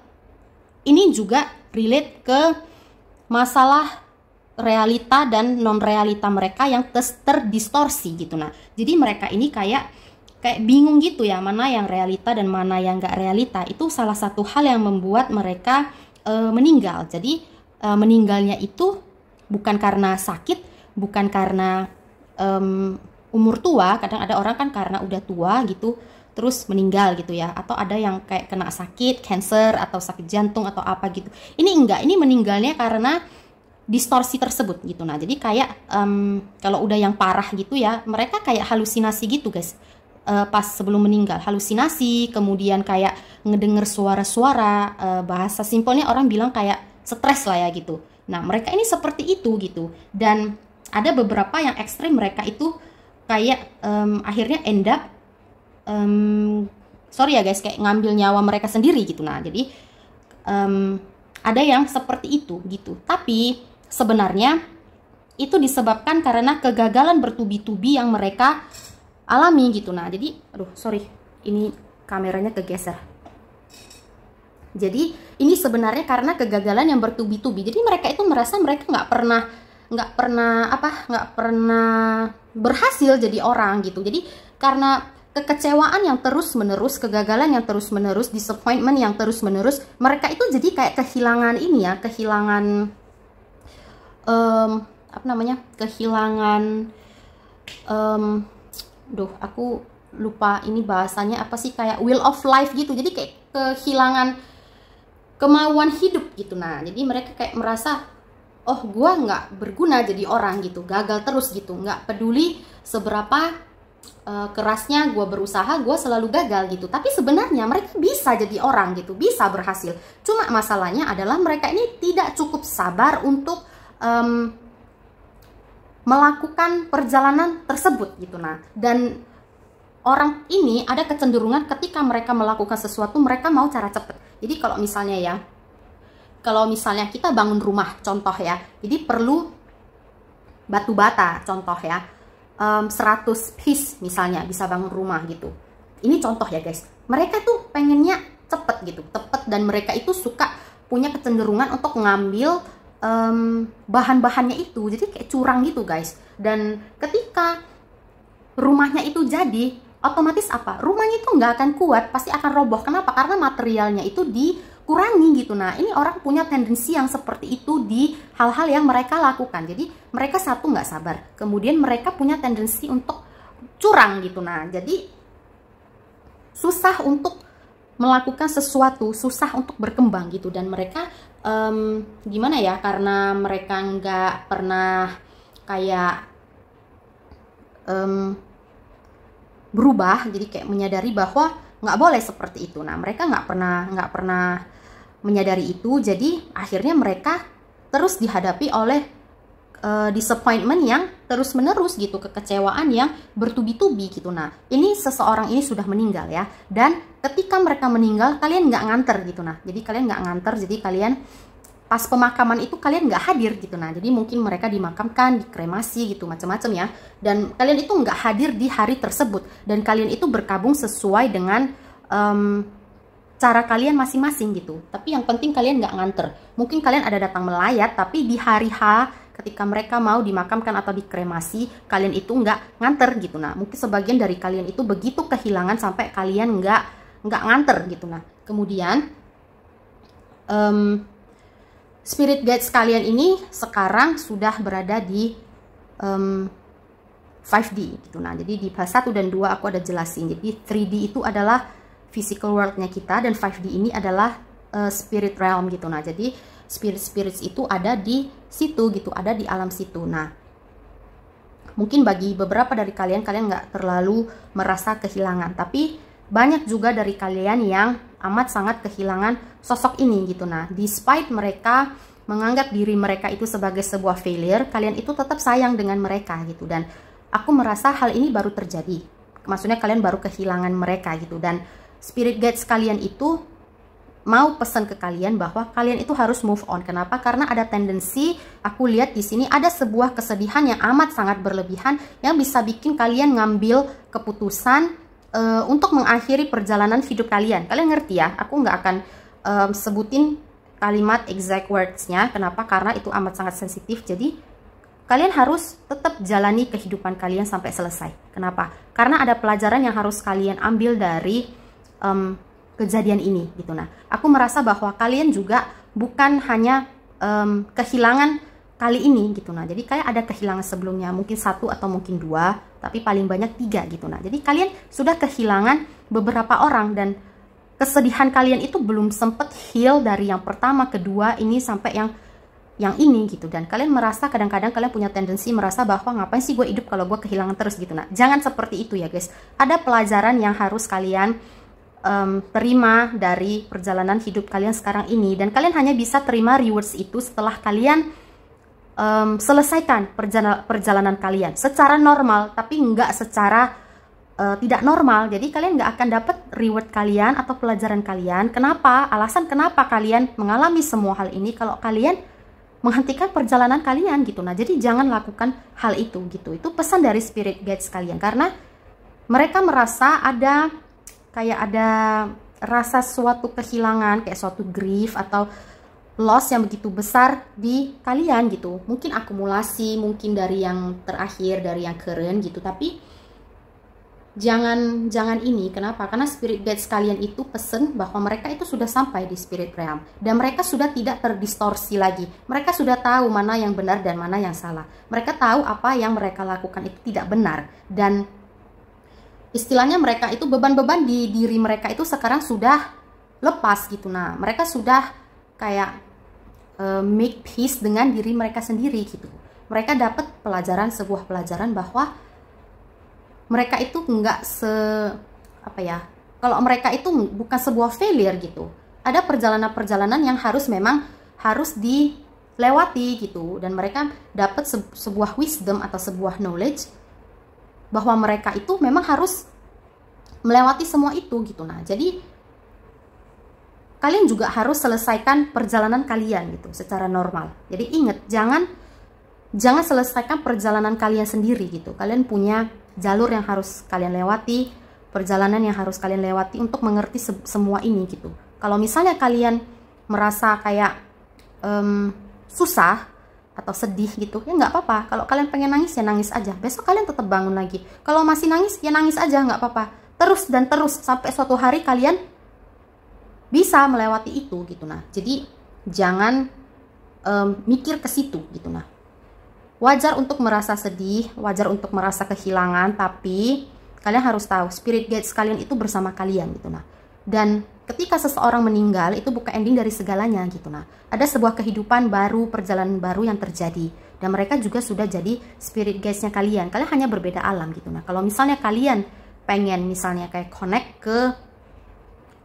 ini juga relate ke masalah realita dan non realita mereka yang terdistorsi gitu. Nah, jadi mereka ini kayak bingung gitu ya, mana yang realita dan mana yang gak realita. Itu salah satu hal yang membuat mereka meninggal. Jadi meninggalnya itu bukan karena sakit, bukan karena umur tua. Kadang ada orang kan karena udah tua gitu terus meninggal gitu ya, atau ada yang kayak kena sakit, cancer atau sakit jantung atau apa gitu. Ini enggak, ini meninggalnya karena distorsi tersebut gitu. Nah, jadi kayak kalau udah yang parah gitu ya, mereka kayak halusinasi gitu guys. Pas sebelum meninggal, halusinasi, kemudian kayak ngedenger suara-suara, bahasa simpelnya orang bilang kayak stres lah ya gitu. Nah, mereka ini seperti itu gitu. Dan ada beberapa yang ekstrim, mereka itu kayak akhirnya end up sorry ya guys, kayak ngambil nyawa mereka sendiri gitu. Nah, jadi ada yang seperti itu gitu. Tapi sebenarnya itu disebabkan karena kegagalan bertubi-tubi yang mereka alami gitu. Nah, jadi aduh sorry, ini kameranya kegeser. Jadi ini sebenarnya karena kegagalan yang bertubi-tubi. Jadi mereka itu merasa mereka nggak pernah berhasil jadi orang gitu. Jadi karena kekecewaan yang terus-menerus, kegagalan yang terus-menerus, disappointment yang terus-menerus, mereka itu jadi kayak kehilangan ini ya, kehilangan aku lupa ini bahasanya apa sih, kayak will of life gitu. Jadi kayak kehilangan kemauan hidup gitu. Nah, jadi mereka kayak merasa, oh gue nggak berguna jadi orang gitu, gagal terus gitu, nggak peduli seberapa kerasnya gue berusaha, gue selalu gagal gitu. Tapi sebenarnya mereka bisa jadi orang gitu, bisa berhasil. Cuma masalahnya adalah mereka ini tidak cukup sabar untuk melakukan perjalanan tersebut gitu. Nah, dan orang ini ada kecenderungan ketika mereka melakukan sesuatu, mereka mau cara cepet. Jadi kalau misalnya kita bangun rumah, contoh ya, jadi perlu batu bata, contoh ya, 100 piece misalnya bisa bangun rumah gitu. Ini contoh ya guys. Mereka tuh pengennya cepet gitu, cepet, dan mereka itu suka punya kecenderungan untuk ngambil bahan-bahannya itu. Jadi kayak curang gitu guys. Dan ketika rumahnya itu jadi, otomatis apa? Rumahnya itu nggak akan kuat, pasti akan roboh. Kenapa? Karena materialnya itu kurangi gitu. Nah, ini orang punya tendensi yang seperti itu di hal-hal yang mereka lakukan. Jadi mereka satu nggak sabar, kemudian mereka punya tendensi untuk curang gitu. Nah, jadi susah untuk melakukan sesuatu, susah untuk berkembang gitu. Dan mereka gimana ya, karena mereka nggak pernah kayak berubah, jadi kayak menyadari bahwa nggak boleh seperti itu. Nah, mereka nggak pernah menyadari itu, jadi akhirnya mereka terus dihadapi oleh disappointment yang terus menerus gitu, kekecewaan yang bertubi-tubi gitu. Nah, ini seseorang ini sudah meninggal ya, dan ketika mereka meninggal kalian nggak nganter gitu. Nah, jadi kalian nggak nganter, jadi kalian pas pemakaman itu kalian nggak hadir gitu. Nah, jadi mungkin mereka dimakamkan, dikremasi gitu, macam-macam ya, dan kalian itu nggak hadir di hari tersebut, dan kalian itu berkabung sesuai dengan cara kalian masing-masing gitu. Tapi yang penting kalian nggak nganter. Mungkin kalian ada datang melayat, tapi di hari H ketika mereka mau dimakamkan atau dikremasi, kalian itu nggak nganter gitu. Nah, mungkin sebagian dari kalian itu begitu kehilangan sampai kalian nggak nganter gitu. Nah, kemudian spirit guides kalian ini sekarang sudah berada di 5D gitu. Nah, jadi di fase 1 dan 2 aku ada jelasin. Jadi 3D itu adalah physical world-nya kita, dan 5D ini adalah spirit realm gitu. Nah, jadi spirits itu ada di situ gitu, ada di alam situ. Nah, mungkin bagi beberapa dari kalian nggak terlalu merasa kehilangan, tapi banyak juga dari kalian yang amat sangat kehilangan sosok ini gitu. Nah, despite mereka menganggap diri mereka itu sebagai sebuah failure, kalian itu tetap sayang dengan mereka gitu. Dan aku merasa hal ini baru terjadi, maksudnya kalian baru kehilangan mereka gitu. Dan spirit guides kalian itu mau pesan ke kalian bahwa kalian itu harus move on. Kenapa? Karena ada tendensi, aku lihat di sini ada sebuah kesedihan yang amat sangat berlebihan yang bisa bikin kalian ngambil keputusan untuk mengakhiri perjalanan hidup kalian. Kalian ngerti ya? Aku nggak akan sebutin kalimat exact words-nya. Kenapa? Karena itu amat sangat sensitif. Jadi kalian harus tetap jalani kehidupan kalian sampai selesai. Kenapa? Karena ada pelajaran yang harus kalian ambil dari kejadian ini gitu. Nah, aku merasa bahwa kalian juga bukan hanya kehilangan kali ini gitu. Nah, jadi kayak ada kehilangan sebelumnya, mungkin 1 atau mungkin 2, tapi paling banyak 3 gitu. Nah, jadi kalian sudah kehilangan beberapa orang, dan kesedihan kalian itu belum sempet heal dari yang pertama, kedua, ini sampai yang ini gitu. Dan kalian merasa, kadang-kadang kalian punya tendensi merasa bahwa ngapain sih gue hidup kalau gue kehilangan terus gitu. Nah, jangan seperti itu ya guys. Ada pelajaran yang harus kalian terima dari perjalanan hidup kalian sekarang ini, dan kalian hanya bisa terima rewards itu setelah kalian selesaikan perjalanan kalian secara normal, tapi nggak secara tidak normal. Jadi kalian nggak akan dapat reward kalian atau pelajaran kalian. Kenapa? Alasan kenapa kalian mengalami semua hal ini kalau kalian menghentikan perjalanan kalian gitu. Nah, jadi jangan lakukan hal itu gitu. Itu pesan dari spirit guides kalian, karena mereka merasa ada rasa suatu kehilangan, kayak suatu grief atau loss yang begitu besar di kalian gitu. Mungkin akumulasi, mungkin dari yang terakhir, dari yang current gitu. Tapi jangan ini. Kenapa? Karena spirit guides kalian itu pesen bahwa mereka itu sudah sampai di spirit realm, dan mereka sudah tidak terdistorsi lagi. Mereka sudah tahu mana yang benar dan mana yang salah. Mereka tahu apa yang mereka lakukan itu tidak benar, dan istilahnya mereka itu beban-beban di diri mereka itu sekarang sudah lepas gitu. Nah, mereka sudah kayak make peace dengan diri mereka sendiri gitu. Mereka dapat sebuah pelajaran bahwa mereka itu nggak kalau mereka itu bukan sebuah failure gitu. Ada perjalanan-perjalanan yang harus dilewati gitu, dan mereka dapat sebuah wisdom atau sebuah knowledge bahwa mereka itu memang harus melewati semua itu gitu. Nah, jadi kalian juga harus selesaikan perjalanan kalian gitu secara normal. Jadi ingat, jangan selesaikan perjalanan kalian sendiri gitu. Kalian punya jalur yang harus kalian lewati, perjalanan yang harus kalian lewati untuk mengerti semua ini gitu. Kalau misalnya kalian merasa kayak susah atau sedih gitu, ya nggak apa-apa. Kalau kalian pengen nangis, ya nangis aja. Besok kalian tetap bangun lagi. Kalau masih nangis, ya nangis aja, nggak apa-apa. Terus dan terus sampai suatu hari kalian bisa melewati itu gitu. Nah, jadi jangan mikir ke situ gitu. Nah, wajar untuk merasa sedih, wajar untuk merasa kehilangan, tapi kalian harus tahu spirit guides kalian itu bersama kalian gitu. Nah, dan ketika seseorang meninggal itu bukan ending dari segalanya gitu. Nah, ada sebuah kehidupan baru, perjalanan baru yang terjadi, dan mereka juga sudah jadi spirit guides-nya kalian. Kalian hanya berbeda alam gitu. Nah, kalau misalnya kalian pengen misalnya kayak connect ke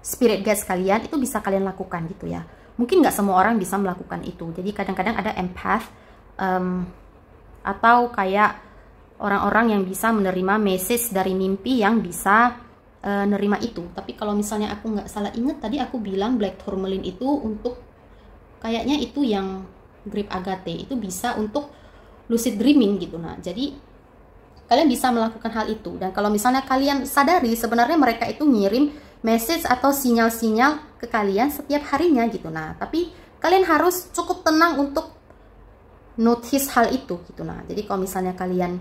spirit guides kalian, itu bisa kalian lakukan gitu ya. Mungkin nggak semua orang bisa melakukan itu. Jadi kadang-kadang ada empath atau kayak orang-orang yang bisa menerima message dari mimpi yang bisa nerima itu. Tapi kalau misalnya aku nggak salah inget tadi aku bilang black tourmaline itu untuk kayaknya itu yang grip agate itu bisa untuk lucid dreaming gitu. Nah, jadi kalian bisa melakukan hal itu. Dan kalau misalnya kalian sadari sebenarnya mereka itu ngirim message atau sinyal-sinyal ke kalian setiap harinya gitu. Nah, tapi kalian harus cukup tenang untuk notice hal itu gitu. Nah, jadi kalau misalnya kalian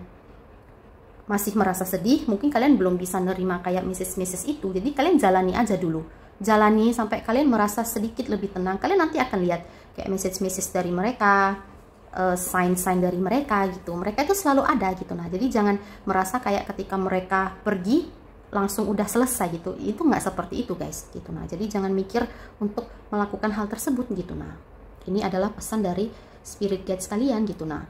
masih merasa sedih, mungkin kalian belum bisa nerima kayak message-message itu. Jadi kalian jalani aja dulu. Jalani sampai kalian merasa sedikit lebih tenang. Kalian nanti akan lihat kayak message-message dari mereka, sign-sign dari mereka gitu. Mereka itu selalu ada gitu. Nah, jadi jangan merasa kayak ketika mereka pergi langsung udah selesai gitu. Itu nggak seperti itu guys gitu. Nah, jadi jangan mikir untuk melakukan hal tersebut gitu. Nah, ini adalah pesan dari spirit guides kalian gitu. Nah,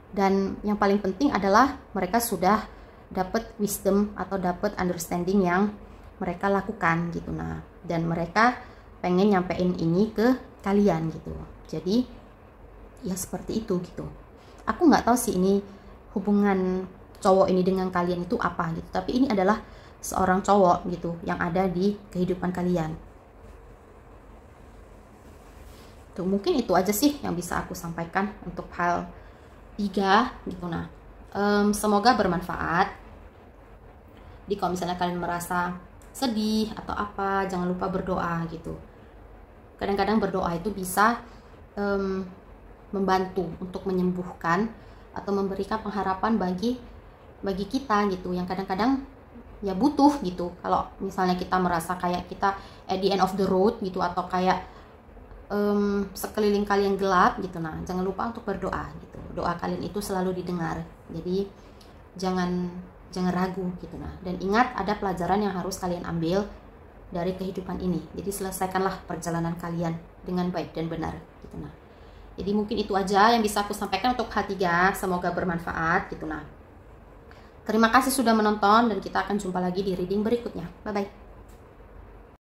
dan yang paling penting adalah mereka sudah dapat wisdom atau dapat understanding yang mereka lakukan gitu. Nah, dan mereka pengen nyampein ini ke kalian gitu. Jadi ya seperti itu gitu. Aku nggak tahu sih ini hubungan cowok ini dengan kalian itu apa gitu, tapi ini adalah seorang cowok gitu yang ada di kehidupan kalian. Tuh, mungkin itu aja sih yang bisa aku sampaikan untuk hal 3 gitu. Nah, semoga bermanfaat. Jadi kalau misalnya kalian merasa sedih atau apa, jangan lupa berdoa gitu. Kadang-kadang berdoa itu bisa membantu untuk menyembuhkan atau memberikan pengharapan bagi kita gitu, yang kadang-kadang ya butuh gitu. Kalau misalnya kita merasa kayak kita at the end of the road gitu, atau kayak sekeliling kalian gelap gitu, nah jangan lupa untuk berdoa gitu. Doa kalian itu selalu didengar, jadi jangan ragu gitu. Nah, dan ingat ada pelajaran yang harus kalian ambil dari kehidupan ini. Jadi selesaikanlah perjalanan kalian dengan baik dan benar gitu. Nah, jadi mungkin itu aja yang bisa aku sampaikan untuk hal 3. Semoga bermanfaat gitu. Nah, terima kasih sudah menonton dan kita akan jumpa lagi di reading berikutnya. Bye bye.